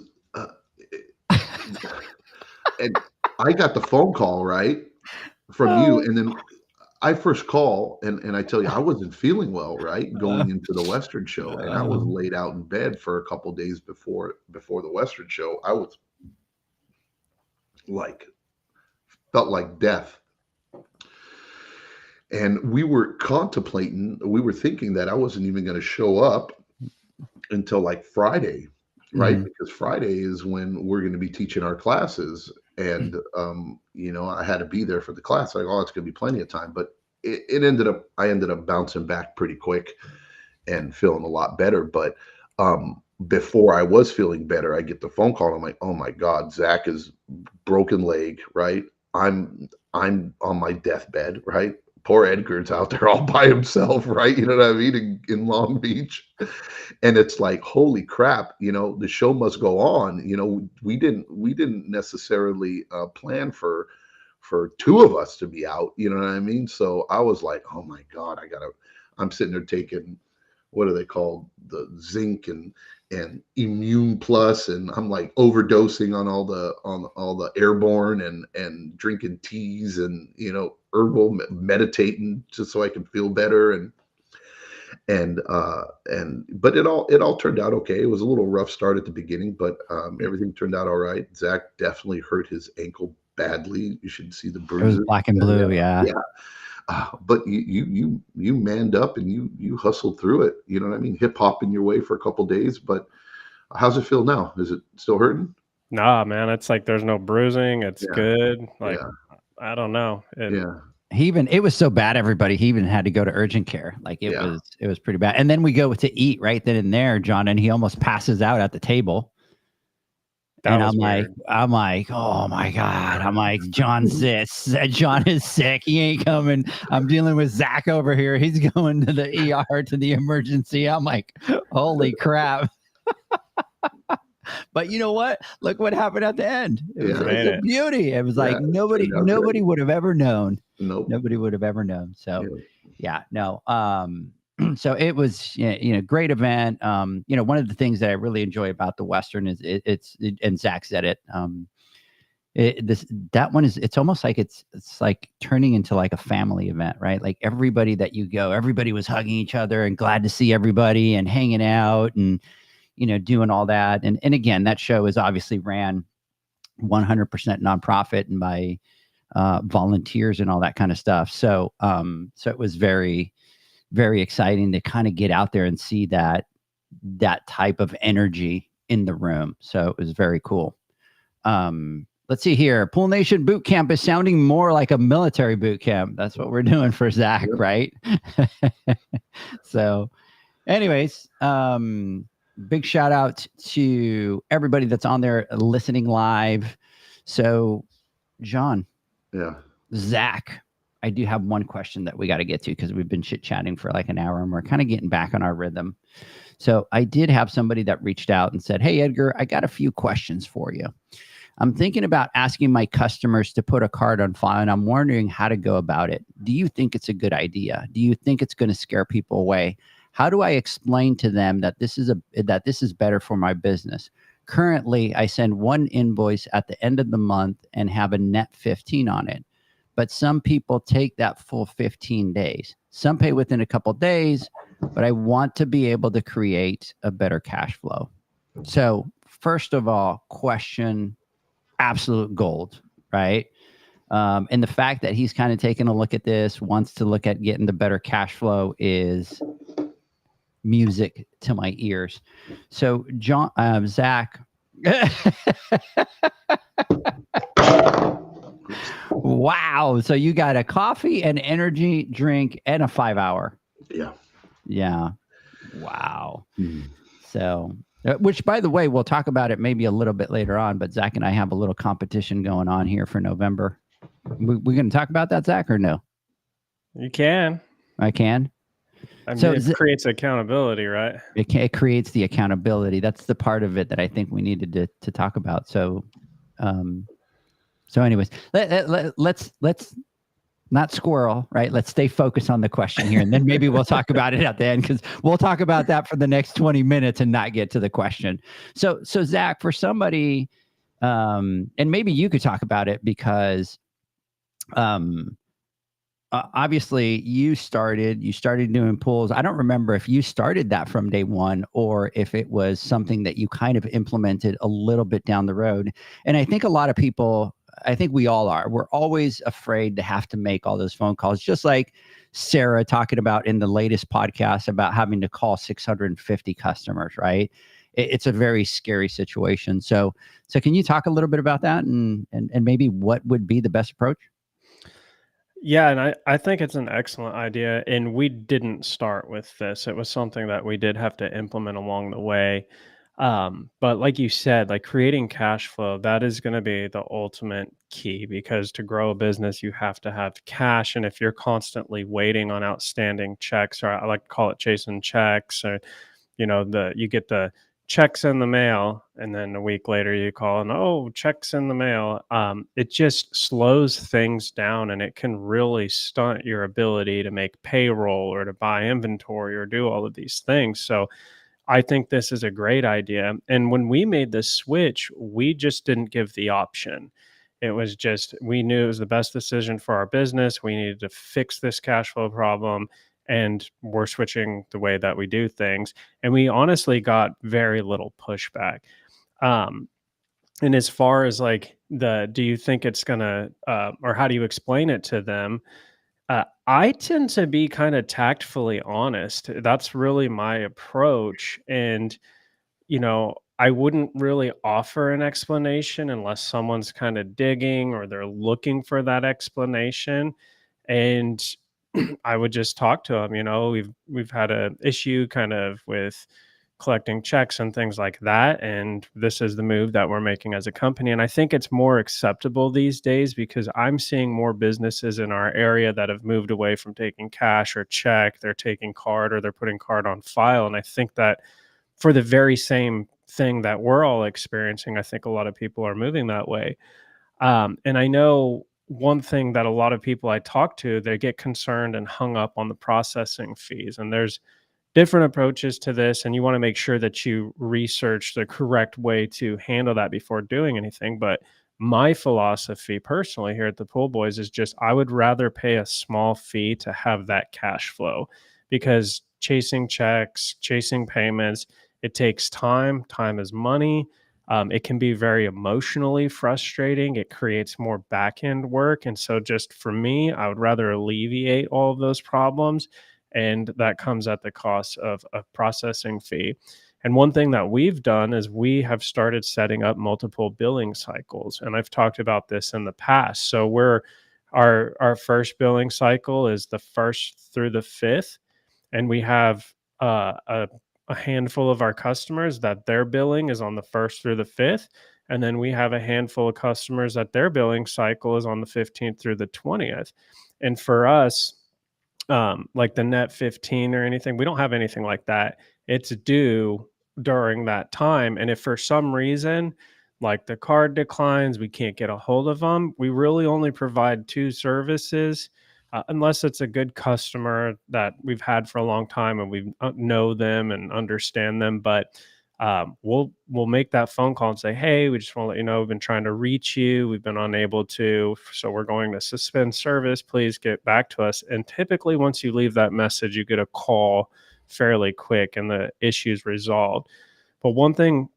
and I got the phone call, right, from you. And then I first call and I tell you, I wasn't feeling well, right, going into the Western show. And I was laid out in bed for a couple of days before the Western show. I was felt like death. And we were thinking that I wasn't even going to show up until like Friday, right? Because Friday is when we're going to be teaching our classes. And, I had to be there for the class. Like, it's going to be plenty of time. But I ended up bouncing back pretty quick and feeling a lot better. But before I was feeling better, I get the phone call. And I'm like, oh my God, Zach is broken leg, right? I'm on my deathbed, right? Poor Edgar's out there all by himself, right? You know what I mean? In Long Beach. And it's like, holy crap, the show must go on. We didn't necessarily plan for two of us to be out, you know what I mean? So I was like, oh my God, I'm sitting there taking, what are they called? The zinc and Immune Plus, and I'm like overdosing on all the airborne and drinking teas and herbal, meditating just so I can feel better but it all turned out okay. It was a little rough start at the beginning, but everything turned out all right. Zach definitely hurt his ankle badly. You should see the bruises. It was black and blue, yeah. But you manned up and you hustled through it. You know what I mean? Hip hopping your way for a couple days. But how's it feel now? Is it still hurting? Nah, man, it's like there's no bruising. It's Yeah. good. Like, Yeah. I don't know. Yeah. It was so bad, everybody, he even had to go to urgent care. Like it Yeah. was pretty bad. And then we go to eat right then and there, John, and he almost passes out at the table. That And was I'm weird. like, oh my God. I'm like, John is sick. He ain't coming. I'm dealing with Zach over here. He's going to the ER, to the emergency. I'm like, holy crap. But you know what? Look what happened at the end. It was Made a it. beauty. It was like Yeah, nobody turned out great. would have ever known. Nope. Nobody would have ever known. So Yeah. no. So it was, great event. One of the things that I really enjoy about the Western is and Zach said it. It's almost like it's like turning into like a family event, right? Like everybody that you go, everybody was hugging each other and glad to see everybody and hanging out and doing all that. And again, that show is obviously ran 100% nonprofit and by volunteers and all that kind of stuff. So it was very, very exciting to kind of get out there and see that type of energy in the room. So it was very cool. Let's see here. Pool Nation Boot Camp is sounding more like a military boot camp. That's what we're doing for Zach, right? So anyways, big shout out to everybody that's on there listening live. So John, Yeah. Zach, I do have one question that we got to get to because we've been chit chatting for like an hour and we're kind of getting back on our rhythm. So I did have somebody that reached out and said, hey, Edgar, I got a few questions for you. I'm thinking about asking my customers to put a card on file, and I'm wondering how to go about it. Do you think it's a good idea? Do you think it's going to scare people away? How do I explain to them that this is better for my business? Currently, I send one invoice at the end of the month and have a net 15 on it. But some people take that full 15 days. Some pay within a couple days, but I want to be able to create a better cash flow. So first of all, question, absolute gold, right? And the fact that he's kind of taking a look at this, wants to look at getting the better cash flow is music to my ears. So John, Zach, wow. So you got a coffee, an energy drink, and a 5-hour. Yeah. Yeah. Wow. Mhm. So, which by the way, we'll talk about it maybe a little bit later on, but Zach and I have a little competition going on here for November. We're going to talk about that, Zach, or no? You can. I can. I mean, So it creates accountability, right? It creates the accountability. That's the part of it that I think we needed to talk about. So, anyways, let's not squirrel, right? Let's stay focused on the question here, and then maybe we'll talk about it at the end because we'll talk about that for the next 20 minutes and not get to the question. So Zach, for somebody, and maybe you could talk about it because, obviously you started doing pools. I don't remember if you started that from day one or if it was something that you kind of implemented a little bit down the road. And I think a lot of people, I think we all are, we're always afraid to have to make all those phone calls, just like Sarah talking about in the latest podcast about having to call 650 customers, right? It's a very scary situation. So can you talk a little bit about that and maybe what would be the best approach? Yeah, and I think it's an excellent idea. And we didn't start with this. It was something that we did have to implement along the way. But like you said, like creating cash flow, that is going to be the ultimate key because to grow a business, you have to have cash. And if you're constantly waiting on outstanding checks, or I like to call it chasing checks, or you get the checks in the mail and then a week later you call and checks in the mail, it just slows things down and it can really stunt your ability to make payroll or to buy inventory or do all of these things. So I think this is a great idea. And when we made this switch, we just didn't give the option. It was just, we knew it was the best decision for our business. We needed to fix this cash flow problem, and we're switching the way that we do things. And we honestly got very little pushback. And as far as like do you think it's gonna, or how do you explain it to them? I tend to be kind of tactfully honest. That's really my approach. And, I wouldn't really offer an explanation unless someone's kind of digging or they're looking for that explanation. And I would just talk to them. We've had a issue kind of with collecting checks and things like that, and this is the move that we're making as a company. And I think it's more acceptable these days because I'm seeing more businesses in our area that have moved away from taking cash or check. They're taking card or they're putting card on file. And I think that for the very same thing that we're all experiencing, I think a lot of people are moving that way. And I know one thing that a lot of people I talk to, they get concerned and hung up on the processing fees. And there's different approaches to this, and you want to make sure that you research the correct way to handle that before doing anything. But my philosophy personally here at the Pool Boys is just I would rather pay a small fee to have that cash flow, because chasing checks, chasing payments, it takes time. Time is money. It can be very emotionally frustrating. It creates more back end work. And so, just for me, I would rather alleviate all of those problems. And that comes at the cost of a processing fee. And one thing that we've done is we have started setting up multiple billing cycles. And I've talked about this in the past. So our first billing cycle is the 1st through the 5th, and we have a handful of our customers that their billing is on the 1st through the 5th. And then we have a handful of customers that their billing cycle is on the 15th through the 20th. And for us, like the net 15 or anything, we don't have anything like that. It's due during that time. And if for some reason, like the card declines, we can't get a hold of them, we really only provide 2 services, unless it's a good customer that we've had for a long time and we know them and understand them. But we'll make that phone call and say, hey, we just want to let you know we've been trying to reach you, we've been unable to, so we're going to suspend service, please get back to us. And typically once you leave that message, you get a call fairly quick and the issue's resolved. But one thing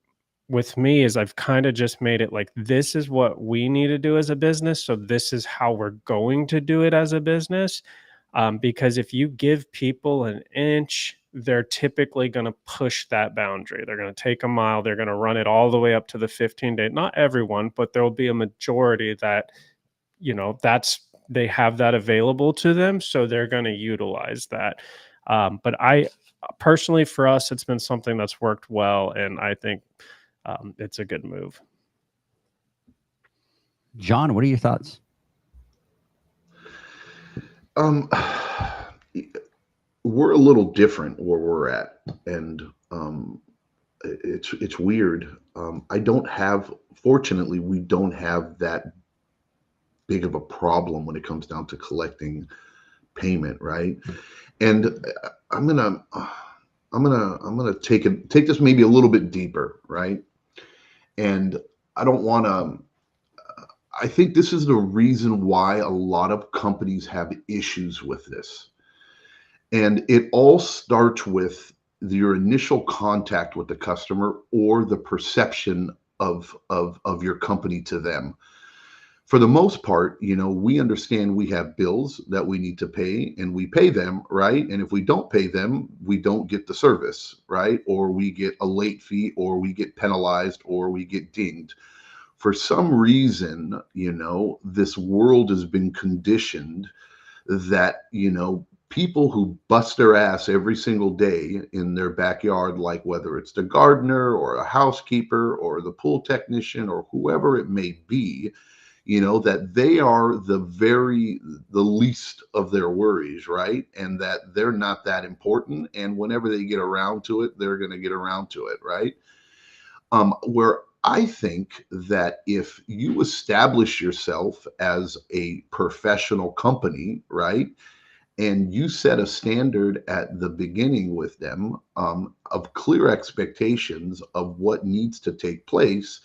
with me is I've kind of just made it like, this is what we need to do as a business, so this is how we're going to do it as a business. Because if you give people an inch, they're typically going to push that boundary. They're going to take a mile. They're going to run it all the way up to the 15-day. Not everyone, but there will be a majority that, they have that available to them. So they're going to utilize that. But I personally, for us, it's been something that's worked well. And I think it's a good move. John, what are your thoughts? We're a little different where we're at, and it's weird. Fortunately, we don't have that big of a problem when it comes down to collecting payment, right? And I'm gonna take this maybe a little bit deeper, right? And I think this is the reason why a lot of companies have issues with this. And it all starts with your initial contact with the customer or the perception of your company to them. For the most part, we understand we have bills that we need to pay, and we pay them, right? And if we don't pay them, we don't get the service, right? Or we get a late fee, or we get penalized, or we get dinged. For some reason, this world has been conditioned that, people who bust their ass every single day in their backyard, like whether it's the gardener or a housekeeper or the pool technician or whoever it may be, that they are the least of their worries, right? And that they're not that important. And whenever they get around to it, they're going to get around to it, right? Where I think that if you establish yourself as a professional company, right, and you set a standard at the beginning with them, of clear expectations of what needs to take place,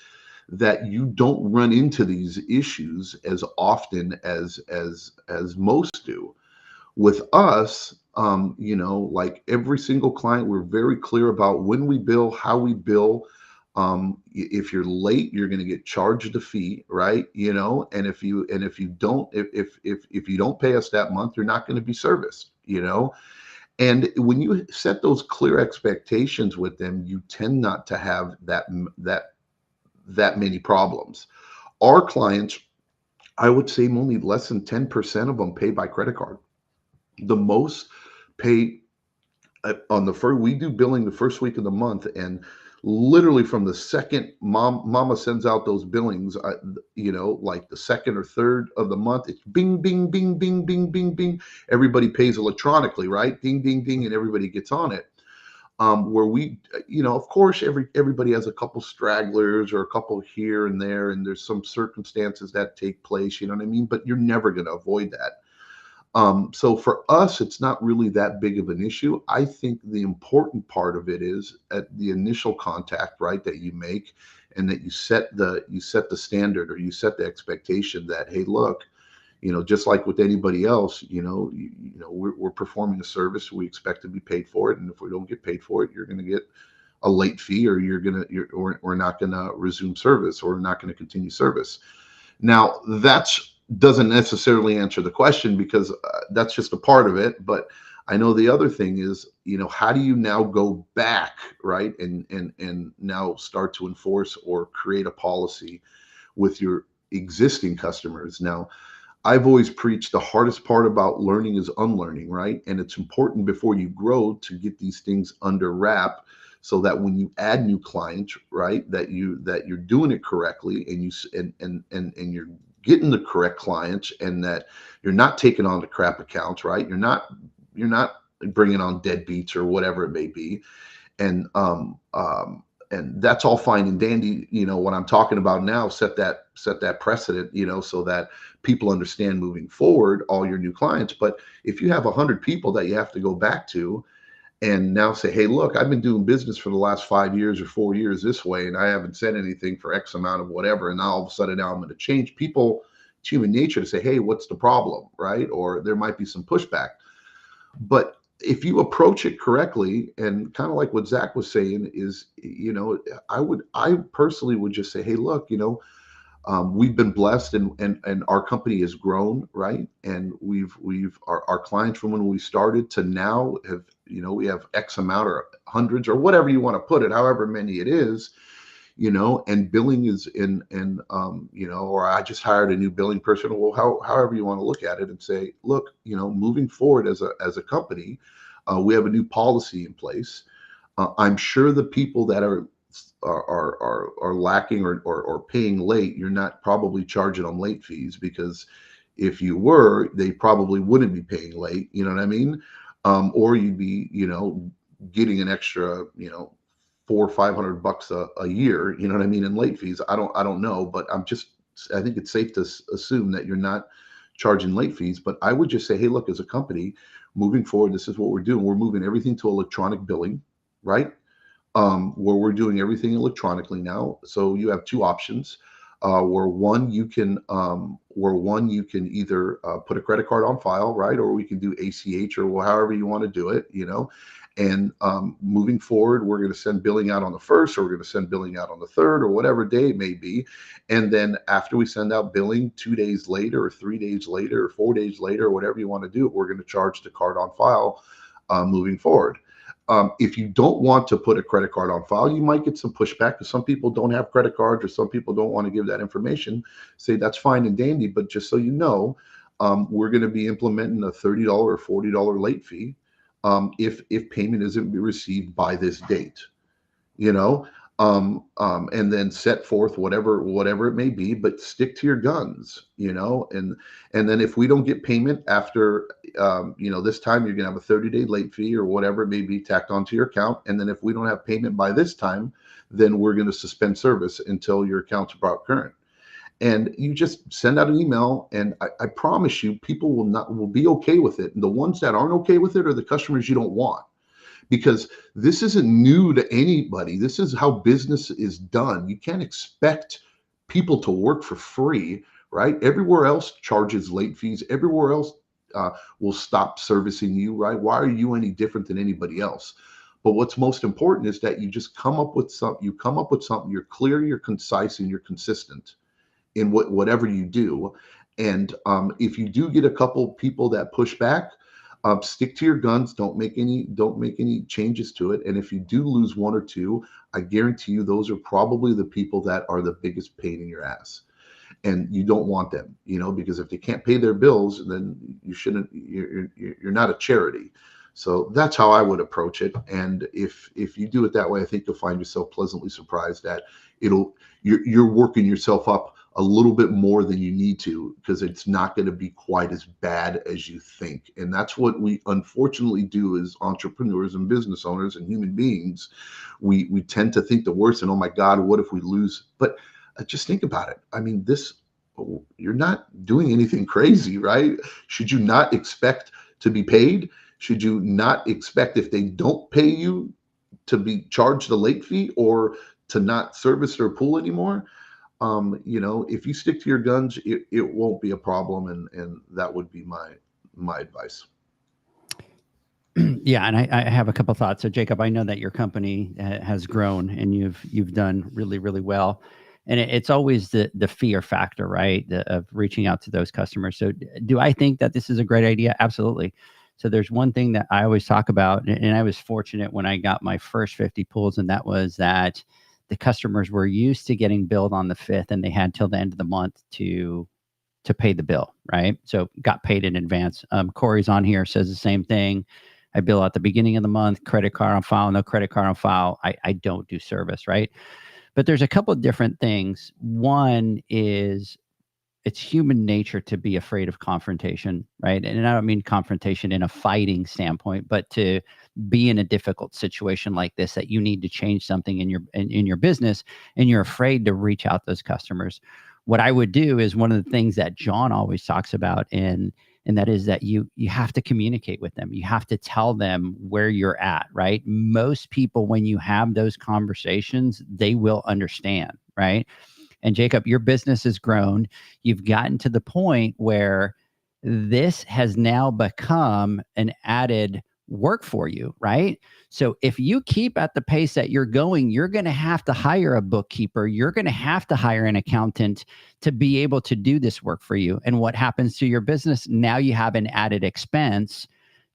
that you don't run into these issues as often as most do. With us, like every single client, we're very clear about when we bill, how we bill. If you're late, you're going to get charged a fee, right? And if you don't pay us that month, you're not going to be serviced, And when you set those clear expectations with them, you tend not to have that many problems. Our clients, I would say only less than 10% of them pay by credit card. The most pay on the first. We do billing the first week of the month, and literally from the second mama sends out those billings, like the second or third of the month, it's bing, bing, bing, bing, bing, bing, bing. Everybody pays electronically, right? Ding, ding, ding, and everybody gets on it. Where we, of course, everybody has a couple stragglers or a couple here and there, and there's some circumstances that take place, you know what I mean? But you're never going to avoid that. So for us, it's not really that big of an issue. I think the important part of it is at the initial contact, right, that you make, and that you set the standard, or you set the expectation that, hey, look, just like with anybody else, we're performing a service. We expect to be paid for it, and if we don't get paid for it, you're going to get a late fee, or we're not going to resume service, or we're not going to continue service. Now, that's doesn't necessarily answer the question, because that's just a part of it. But I know the other thing is, how do you now go back, right, and now start to enforce or create a policy with your existing customers? Now, I've always preached the hardest part about learning is unlearning, right? And it's important before you grow to get these things under wrap, so that when you add new clients, right, that you're doing it correctly, and you're getting the correct clients, and that you're not taking on the crap accounts, right? You're not bringing on deadbeats or whatever it may be, and that's all fine and dandy. What I'm talking about now, set that precedent, so that people understand moving forward, all your new clients. But if you have 100 people that you have to go back to, and now say, hey, look, I've been doing business for the last 5 years or 4 years this way, and I haven't said anything for X amount of whatever, and now all of a sudden now I'm going to change. People, it's human nature to say, hey, what's the problem, right? Or there might be some pushback. But if you approach it correctly, and kind of like what Zach was saying is, I personally would just say, hey, look, we've been blessed, and our company has grown, right? And our clients from when we started to now have, we have X amount or hundreds or whatever you want to put it, however many it is, and billing is or I just hired a new billing person. Well, however you want to look at it, and say, look, moving forward as a company, we have a new policy in place. I'm sure the people that are lacking or paying late, you're not probably charging them late fees, because if you were, they probably wouldn't be paying late, you know what I mean? Or you'd be, getting an extra, $400 or $500 a year, you know what I mean, in late fees. I don't know, but I think it's safe to assume that you're not charging late fees. But I would just say, hey, look, as a company moving forward, this is what we're doing. We're moving everything to electronic billing, right? Where we're doing everything electronically now. So you have two options, where one you can either put a credit card on file, right, or we can do ACH, or however you want to do it, And moving forward, we're going to send billing out on the 1st, or we're going to send billing out on the 3rd, or whatever day it may be. And then after we send out billing 2 days later, or 3 days later, or 4 days later, or whatever you want to do, we're going to charge the card on file moving forward. If you don't want to put a credit card on file, you might get some pushback, because some people don't have credit cards, or some people don't want to give that information. Say that's fine and dandy, but just so you know, we're going to be implementing a $30 or $40 late fee if payment isn't received by this date, and then set forth whatever it may be, but stick to your guns, and then if we don't get payment after, this time, you're going to have a 30-day late fee or whatever it may be tacked onto your account. And then if we don't have payment by this time, then we're going to suspend service until your account's brought current. And you just send out an email, and I promise you, people will be okay with it. And the ones that aren't okay with it are the customers you don't want. Because this isn't new to anybody. This is how business is done. You can't expect people to work for free, right? Everywhere else charges late fees. Everywhere else will stop servicing you, right? Why are you any different than anybody else? But what's most important is that you just come up with something. You're clear, you're concise, and you're consistent in whatever you do. And if you do get a couple people that push back, Stick to your guns. Don't make any changes to it. And if you do lose one or two, I guarantee you those are probably the people that are the biggest pain in your ass. And you don't want them, because if they can't pay their bills, then you shouldn't. You're not a charity. So that's how I would approach it. And if you do it that way, I think you'll find yourself pleasantly surprised that you're working yourself up a little bit more than you need to, because it's not going to be quite as bad as you think. And that's what we unfortunately do as entrepreneurs and business owners and human beings. We tend to think the worst, and oh my God, what if we lose? But just think about it. I mean, you're not doing anything crazy, right? Should you not expect to be paid? Should you not expect, if they don't pay you, to be charged a late fee or to not service their pool anymore? If you stick to your guns, it won't be a problem, and that would be my advice. Yeah, and I have a couple thoughts. So, Jacob, I know that your company has grown, and you've done really, really well. And it's always the fear factor, right, of reaching out to those customers. So, do I think that this is a great idea? Absolutely. So, there's one thing that I always talk about, and I was fortunate when I got my first 50 pools, and that was that the customers were used to getting billed on the 5th, and they had till the end of the month to pay the bill, right? So, got paid in advance. Corey's on here, says the same thing. I bill at the beginning of the month, credit card on file, no credit card on file. I don't do service, right? But there's a couple of different things. One is it's human nature to be afraid of confrontation, right? And I don't mean confrontation in a fighting standpoint, but to be in a difficult situation like this, that you need to change something in your business, and you're afraid to reach out those customers. What I would do is one of the things that John always talks about, and that is that you have to communicate with them. You have to tell them where you're at, right? Most people, when you have those conversations, they will understand, right? And Jacob, your business has grown. You've gotten to the point where this has now become an added work for you, right? So if you keep at the pace that you're going, you're going to have to hire a bookkeeper. You're going to have to hire an accountant to be able to do this work for you. And what happens to your business? Now you have an added expense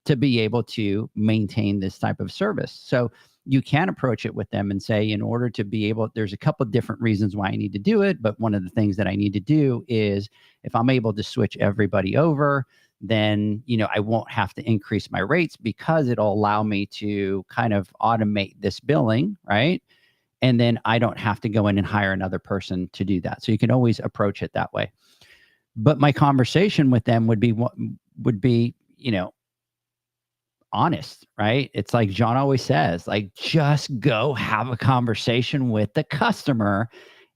to be able to maintain this type of service. So you can approach it with them and say, in order to be able, there's a couple of different reasons why I need to do it. But one of the things that I need to do is, if I'm able to switch everybody over, then, I won't have to increase my rates, because it'll allow me to kind of automate this billing, right? And then I don't have to go in and hire another person to do that. So you can always approach it that way. But my conversation with them would be, honest, right? It's like John always says, like, just go have a conversation with the customer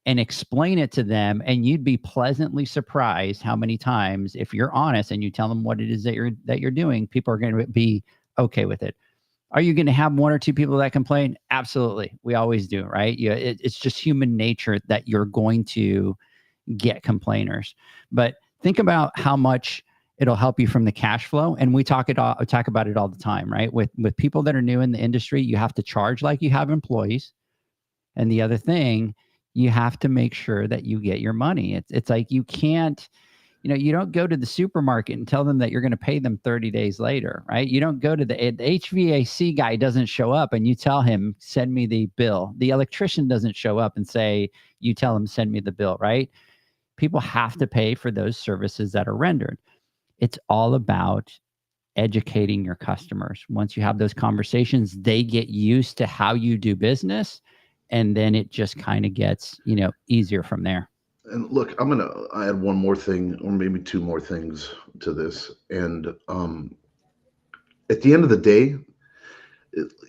and explain it to them. And you'd be pleasantly surprised how many times, if you're honest and you tell them what it is that you're doing, people are going to be okay with it. Are you going to have one or two people that complain? Absolutely. We always do, right? It's just human nature that you're going to get complainers. But think about how much it'll help you from the cash flow. And we talk about it all the time, right? With people that are new in the industry, you have to charge like you have employees. And the other thing, you have to make sure that you get your money. It's like, you can't, you don't go to the supermarket and tell them that you're going to pay them 30 days later, right? You don't go to the HVAC guy doesn't show up and you tell him, send me the bill. The electrician doesn't show up and say, you tell him, send me the bill, right? People have to pay for those services that are rendered. It's all about educating your customers. Once you have those conversations, they get used to how you do business, and then it just kind of gets, easier from there. And look, I'm going to add one more thing, or maybe two more things to this. And at the end of the day,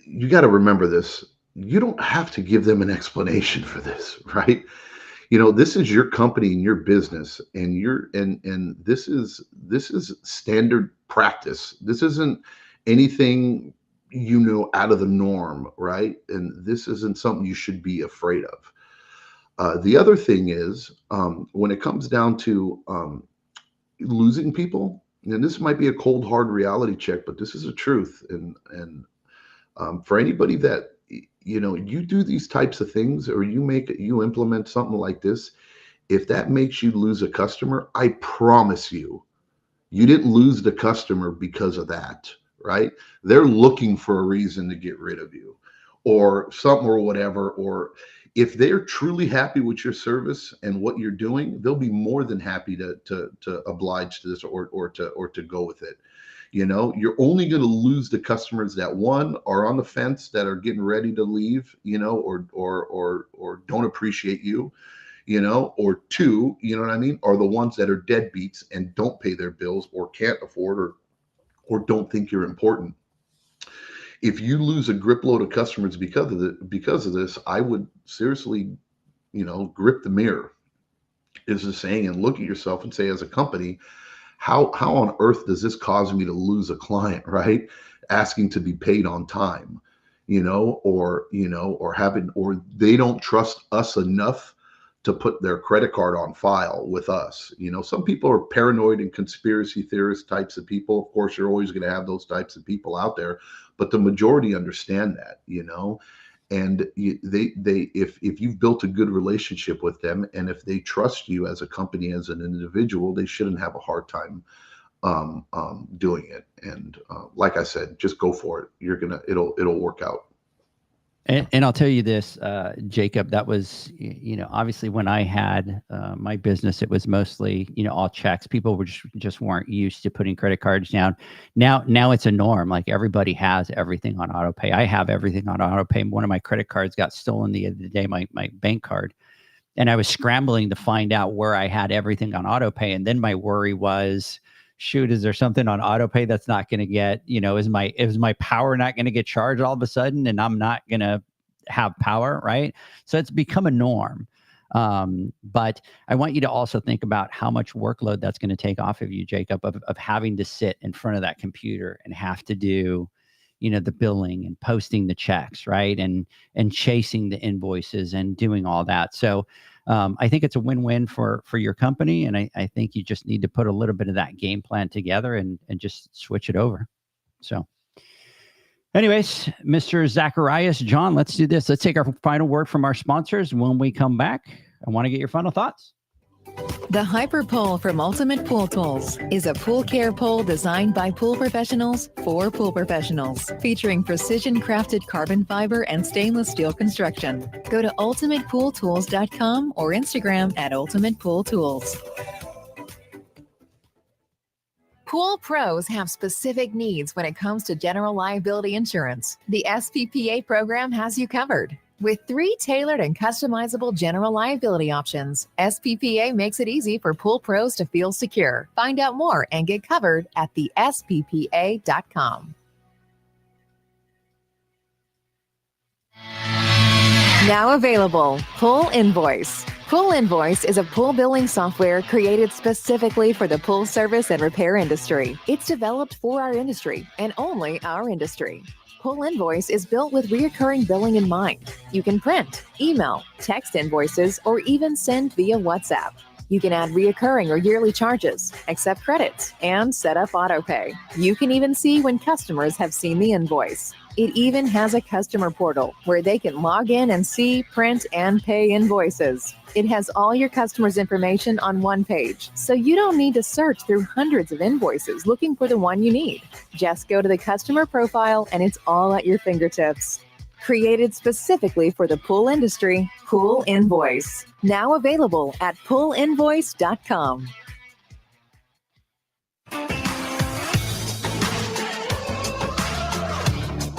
you got to remember this. You don't have to give them an explanation for this, right? This is your company and your business, and this is standard practice. This isn't anything, out of the norm, right? And this isn't something you should be afraid of. The other thing is, when it comes down to losing people, and this might be a cold, hard reality check, but this is the truth. And for anybody that, you do these types of things, or you implement something like this, if that makes you lose a customer, I promise you, You didn't lose the customer because of that, right? They're looking for a reason to get rid of you or something or whatever. Or if they're truly happy with your service and what you're doing, they'll be more than happy to oblige to this or to go with it. You're only going to lose the customers that, one, are on the fence, that are getting ready to leave, or don't appreciate you, or two, you know what I mean, are the ones that are deadbeats and don't pay their bills or can't afford or don't think you're important. If you lose a grip load of customers because of this, I would seriously, grip the mirror, is the saying, and look at yourself and say, as a company, how on earth does this cause me to lose a client, right? Asking to be paid on time, or they don't trust us enough to put their credit card on file with us. Some people are paranoid and conspiracy theorist types of people. Of course, you're always going to have those types of people out there, but the majority understand that, and if you've built a good relationship with them, and if they trust you as a company, as an individual, they shouldn't have a hard time doing it. And like I said, just go for it. It'll work out. And I'll tell you this, Jacob, that was, obviously when I had my business, it was mostly, all checks. People were just weren't used to putting credit cards down. Now it's a norm. Like, everybody has everything on auto pay. I have everything on auto pay. One of my credit cards got stolen the other day, my bank card. And I was scrambling to find out where I had everything on auto pay. And then my worry was, shoot, is there something on auto pay that's not going to get, is my power not going to get charged all of a sudden, and I'm not going to have power, right? So it's become a norm. But I want you to also think about how much workload that's going to take off of you, Jacob, of having to sit in front of that computer and have to do, the billing and posting the checks, right? And chasing the invoices and doing all that. So I think it's a win-win for your company. And I think you just need to put a little bit of that game plan together and just switch it over. So anyways, Mr. Zacharias, John, let's do this. Let's take our final word from our sponsors. When we come back, I want to get your final thoughts. The Hyper Pole from Ultimate Pool Tools is a pool care pole designed by pool professionals for pool professionals, featuring precision-crafted carbon fiber and stainless steel construction. Go to ultimatepooltools.com or Instagram at Ultimate Pool Tools. Pool pros have specific needs when it comes to general liability insurance. The SPPA program has you covered. With 3 tailored and customizable general liability options, SPPA makes it easy for pool pros to feel secure. Find out more and get covered at thesppa.com. Now available, Pool Invoice. Pool Invoice is a pool billing software created specifically for the pool service and repair industry. It's developed for our industry and only our industry. Pool Invoice is built with recurring billing in mind. You can print, email, text invoices, or even send via WhatsApp. You can add reoccurring or yearly charges, accept credits, and set up auto pay. You can even see when customers have seen the invoice. It even has a customer portal where they can log in and see, print, and pay invoices. It has all your customers' information on one page, so you don't need to search through hundreds of invoices looking for the one you need. Just go to the customer profile and it's all at your fingertips. Created specifically for the pool industry, Pool Invoice. Now available at poolinvoice.com.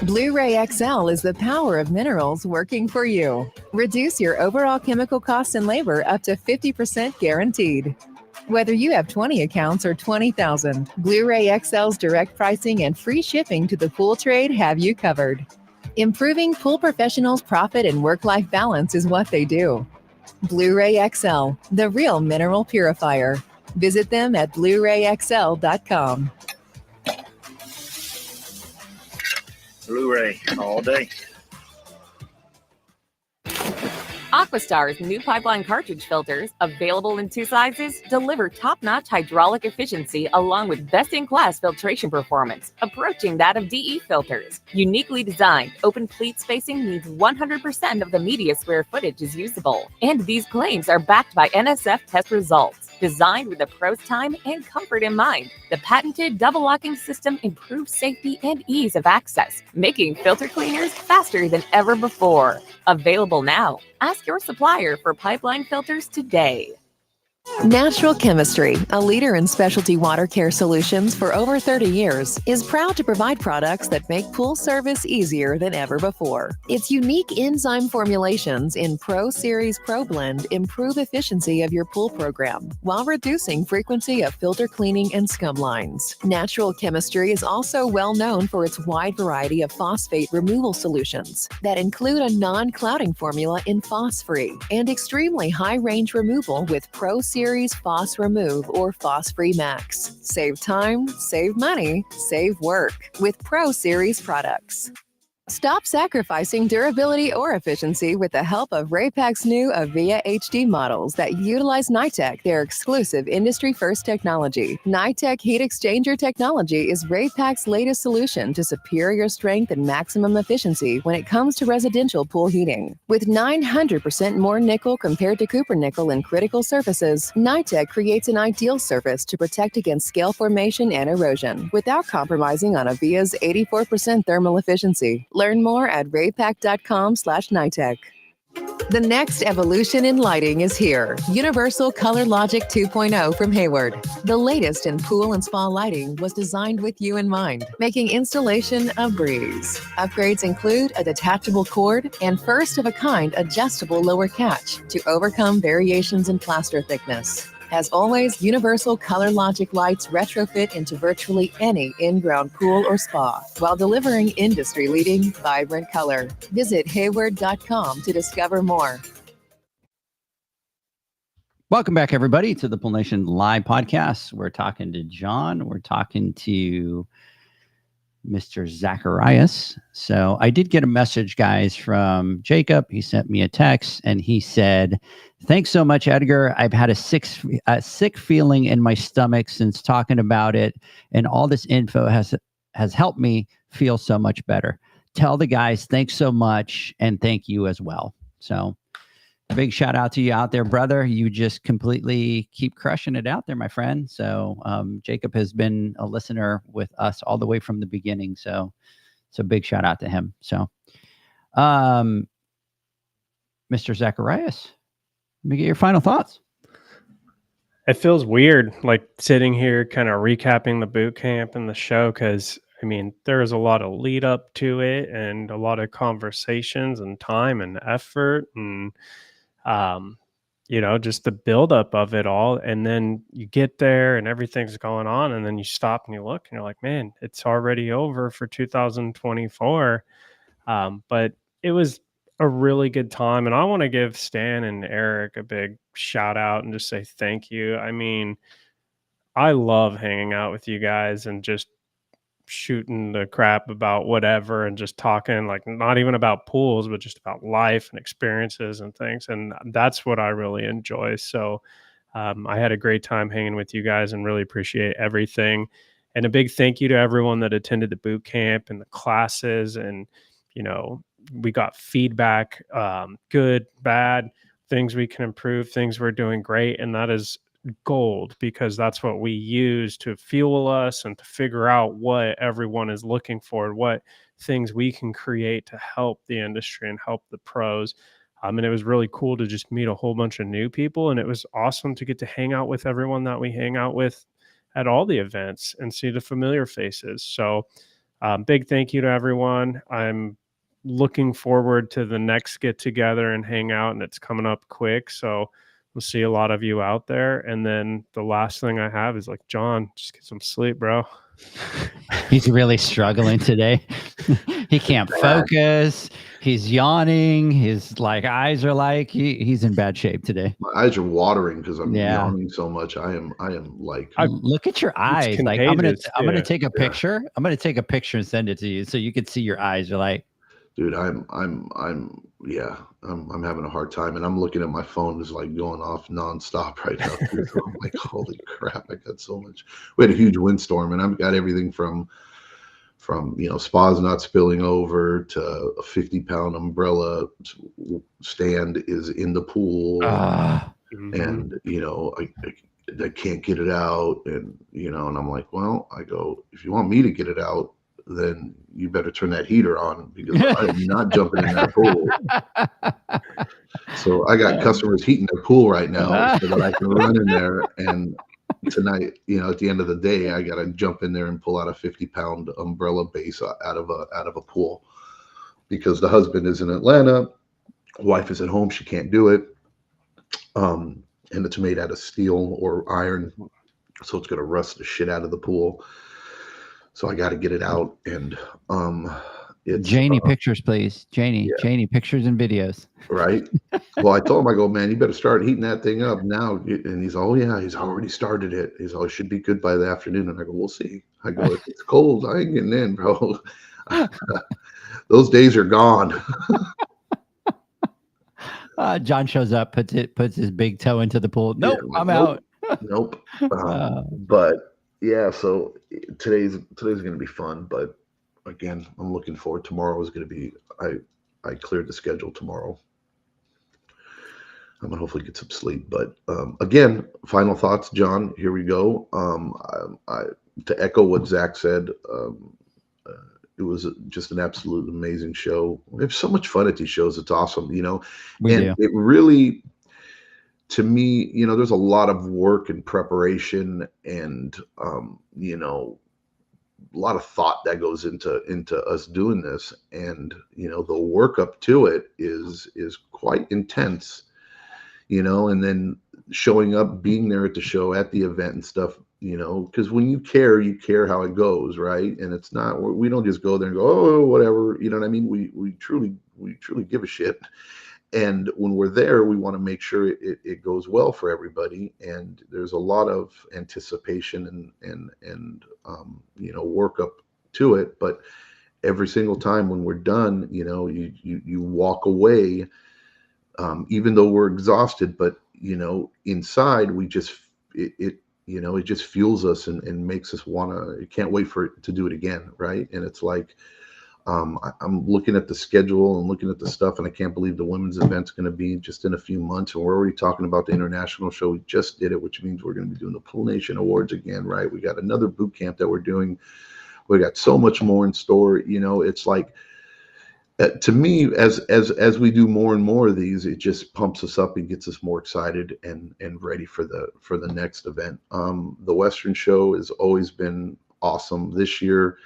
Blu-ray XL is the power of minerals working for you. Reduce your overall chemical costs and labor up to 50% guaranteed. Whether you have 20 accounts or 20,000, Blu-ray XL's direct pricing and free shipping to the pool trade have you covered. Improving pool professionals' profit and work-life balance is what they do. Blu-ray XL, the real mineral purifier. Visit them at BluRayXL.com. Blu-ray all day. Aquastar's new pipeline cartridge filters, available in 2 sizes, deliver top-notch hydraulic efficiency along with best-in-class filtration performance, approaching that of DE filters. Uniquely designed, open pleat spacing means 100% of the media square footage is usable. And these claims are backed by NSF test results. Designed with the pro's time and comfort in mind, the patented double locking system improves safety and ease of access, making filter cleaners faster than ever before. Available now. Ask your supplier for pipeline filters today. Natural Chemistry, a leader in specialty water care solutions for over 30 years, is proud to provide products that make pool service easier than ever before. Its unique enzyme formulations in Pro Series Pro Blend improve efficiency of your pool program while reducing frequency of filter cleaning and scum lines. Natural Chemistry is also well known for its wide variety of phosphate removal solutions that include a non-clouding formula in Phos-Free and extremely high range removal with Pro Series Phos Remove or Phos Free Max. Save time, save money, save work with Pro Series products. Stop sacrificing durability or efficiency with the help of Raypak's new Avia HD models that utilize NITEC, their exclusive industry-first technology. NITEC heat exchanger technology is Raypak's latest solution to superior strength and maximum efficiency when it comes to residential pool heating. With 900% more nickel compared to copper nickel in critical surfaces, NITEC creates an ideal surface to protect against scale formation and erosion without compromising on Avia's 84% thermal efficiency. Learn more at raypak.com/NITEC. The next evolution in lighting is here. Universal Color Logic 2.0 from Hayward. The latest in pool and spa lighting was designed with you in mind, making installation a breeze. Upgrades include a detachable cord and first-of-a-kind adjustable lower catch to overcome variations in plaster thickness. As always, Universal Color Logic lights retrofit into virtually any in-ground pool or spa while delivering industry-leading, vibrant color. Visit hayward.com to discover more. Welcome back, everybody, to the Pool Nation Live podcast. We're talking to John. We're talking to Mr. Zacharias. So I did get a message, guys, from Jacob. He sent me a text and he said, "Thanks so much, Edgar. I've had a sick feeling in my stomach since talking about it, and all this info has helped me feel so much better. Tell the guys thanks so much, and thank you as well." So big shout out to you out there, brother. You just completely keep crushing it out there, my friend. So Jacob has been a listener with us all the way from the beginning. So big shout out to him. So Mr. Zacharias, let me get your final thoughts. It feels weird, like sitting here kind of recapping the boot camp and the show, because I mean, there was a lot of lead up to it and a lot of conversations and time and effort and just the buildup of it all. And then you get there and everything's going on, and then you stop and you look and you're like, man, it's already over for 2024. But it was a really good time. And I want to give Stan and Eric a big shout out and just say thank you. I mean, I love hanging out with you guys and just shooting the crap about whatever and just talking, like not even about pools, but just about life and experiences and things. And that's what I really enjoy. So I had a great time hanging with you guys and really appreciate everything. And a big thank you to everyone that attended the boot camp and the classes. And, we got feedback, good, bad, things we can improve, things we're doing great. And that is gold, because that's what we use to fuel us and to figure out what everyone is looking for, what things we can create to help the industry and help the pros. And it was really cool to just meet a whole bunch of new people. And it was awesome to get to hang out with everyone that we hang out with at all the events and see the familiar faces. So big thank you to everyone. I'm looking forward to the next get together and hang out, and it's coming up quick. So we'll see a lot of you out there. And then the last thing I have is like, John, just get some sleep, bro. He's really struggling today. He can't focus. He's yawning. His eyes are he's in bad shape today. My eyes are watering because I'm yawning so much. I am like, look at your eyes. Like I'm gonna take a picture. I'm gonna take a picture and send it to you so you can see your eyes are like. Dude, I'm having a hard time, and I'm looking at my phone is like going off nonstop right now. So I'm like, holy crap, I got so much. We had a huge windstorm, and I've got everything from spas not spilling over to a 50-pound umbrella stand is in the pool, and I can't get it out. And, and I'm like, well, I go, if you want me to get it out, then you better turn that heater on because I am not jumping in that pool. So I got customers heating their pool right now so that I can run in there. And tonight, at the end of the day, I got to jump in there and pull out a 50-pound umbrella base out of a pool because the husband is in Atlanta. Wife is at home. She can't do it. And it's made out of steel or iron. So it's going to rust the shit out of the pool. So I got to get it out. And it's Janie pictures, please. Janie, yeah. Janie pictures and videos. Right. Well, I told him, I go, man, you better start heating that thing up now. And he's, oh yeah, he's already started it. He's all, it should be good by the afternoon. And I go, we'll see. I go, if it's cold, I ain't getting in, bro. Those days are gone. John shows up, puts his big toe into the pool. Nope, Yeah, I'm out. Nope. But yeah, so today's going to be fun. But again, I'm looking forward. Tomorrow is going to be. I cleared the schedule tomorrow. I'm gonna hopefully get some sleep. But again, final thoughts, John. Here we go. To echo what Zach said. It was just an absolute amazing show. We have so much fun at these shows. It's awesome, We and do. it really, to me, there's a lot of work and preparation and, a lot of thought that goes into us doing this. And, the work up to it is quite intense, and then showing up, being there at the show, at the event and stuff, because when you care how it goes, right? And it's not, we don't just go there and go, oh, whatever, you know what I mean? We truly give a shit. And when we're there, we want to make sure it goes well for everybody. And there's a lot of anticipation and work up to it. But every single time when we're done, you walk away, even though we're exhausted, but inside we just it just fuels us and makes us can't wait for it to do it again, right? And it's like, I'm looking at the schedule and looking at the stuff, and I can't believe the women's event's going to be just in a few months. And we're already talking about the international show. We just did it, which means we're going to be doing the Pool Nation Awards again, right? We got another boot camp that we're doing. We got so much more in store. It's like, to me, as we do more and more of these, it just pumps us up and gets us more excited and ready for the next event. The Western show has always been awesome. This year,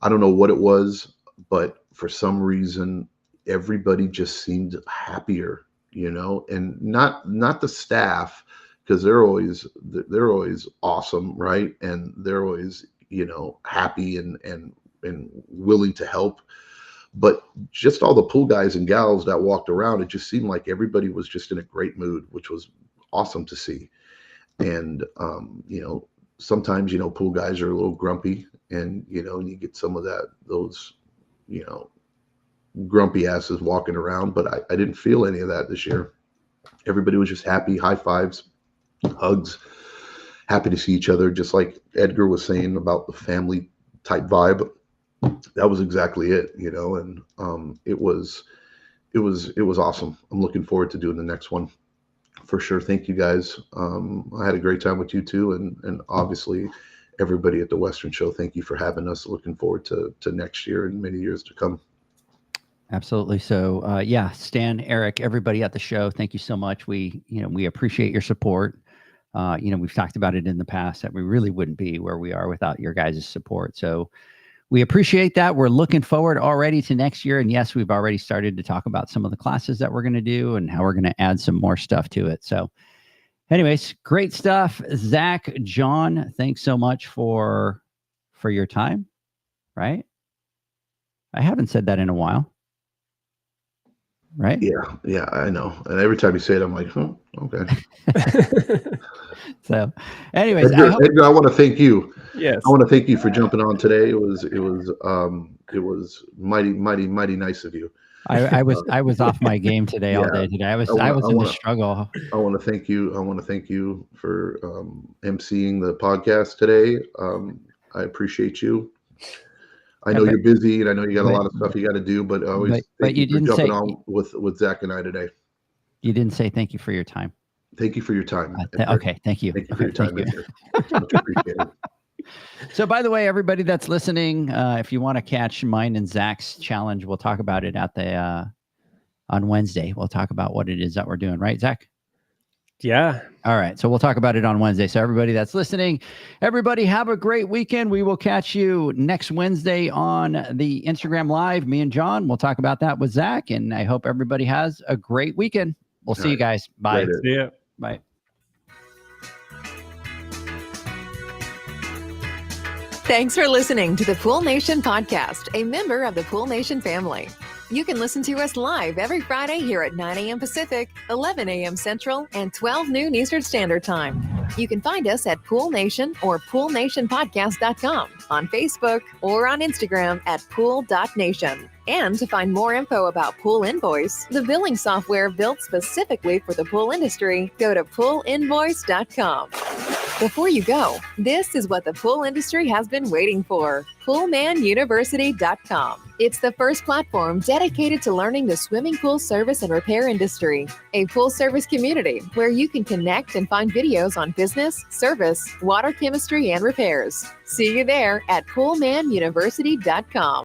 I don't know what it was, but for some reason, everybody just seemed happier, and not the staff, because they're always awesome, right? And they're always, happy and willing to help. But just all the pool guys and gals that walked around, it just seemed like everybody was just in a great mood, which was awesome to see. And sometimes pool guys are a little grumpy, and you get some of those grumpy asses walking around, but I didn't feel any of that this year. Everybody was just happy, high fives, hugs, happy to see each other, just like Edgar was saying about the family type vibe. That was exactly it, and it was awesome. I'm looking forward to doing the next one for sure. Thank you guys. I had a great time with you too, and obviously everybody at the Western show. Thank you for having us. Looking forward to next year and many years to come. Absolutely. So Stan, Eric, everybody at the show, thank you so much. We appreciate your support. We've talked about it in the past that we really wouldn't be where we are without your guys' support. So we appreciate that. We're looking forward already to next year. And yes, we've already started to talk about some of the classes that we're going to do and how we're going to add some more stuff to it. So anyways, great stuff. Zach, John, thanks so much for your time, right? I haven't said that in a while. Right? Yeah, I know. And every time you say it, I'm like, okay. So anyways, Edgar, I want to thank you. Yes. I want to thank you for jumping on today. It was mighty nice of you. I was off my game today all day today. I was in the struggle. I want to thank you for emceeing the podcast today. I appreciate you. I know you're busy, and I know you got a lot of stuff you got to do, but always thank you for jumping on with Zach and I today. You didn't say thank you for your time. Thank you for your time. Edgar. Okay, thank you. Thank you for your Thank time, you. Edgar. It's much appreciated. So, by the way, everybody that's listening, if you want to catch mine and Zach's challenge, we'll talk about it at the on Wednesday. We'll talk about what it is that we're doing, right, Zach? Yeah. All right. So we'll talk about it on Wednesday. So everybody that's listening, everybody have a great weekend. We will catch you next Wednesday on the Instagram Live. Me and John, we'll talk about that with Zach. And I hope everybody has a great weekend. We'll see you guys. Bye. Later. See ya. Bye. Thanks for listening to the Pool Nation podcast, a member of the Pool Nation family. You can listen to us live every Friday here at 9 a.m. Pacific, 11 a.m. Central, and 12 noon Eastern Standard Time. You can find us at Pool Nation or poolnationpodcast.com, on Facebook, or on Instagram at pool.nation. And to find more info about Pool Invoice, the billing software built specifically for the pool industry, go to poolinvoice.com. Before you go, this is what the pool industry has been waiting for. PoolmanUniversity.com. It's the first platform dedicated to learning the swimming pool service and repair industry, a full service community where you can connect and find videos on business, service, water chemistry, and repairs. See you there at PoolmanUniversity.com.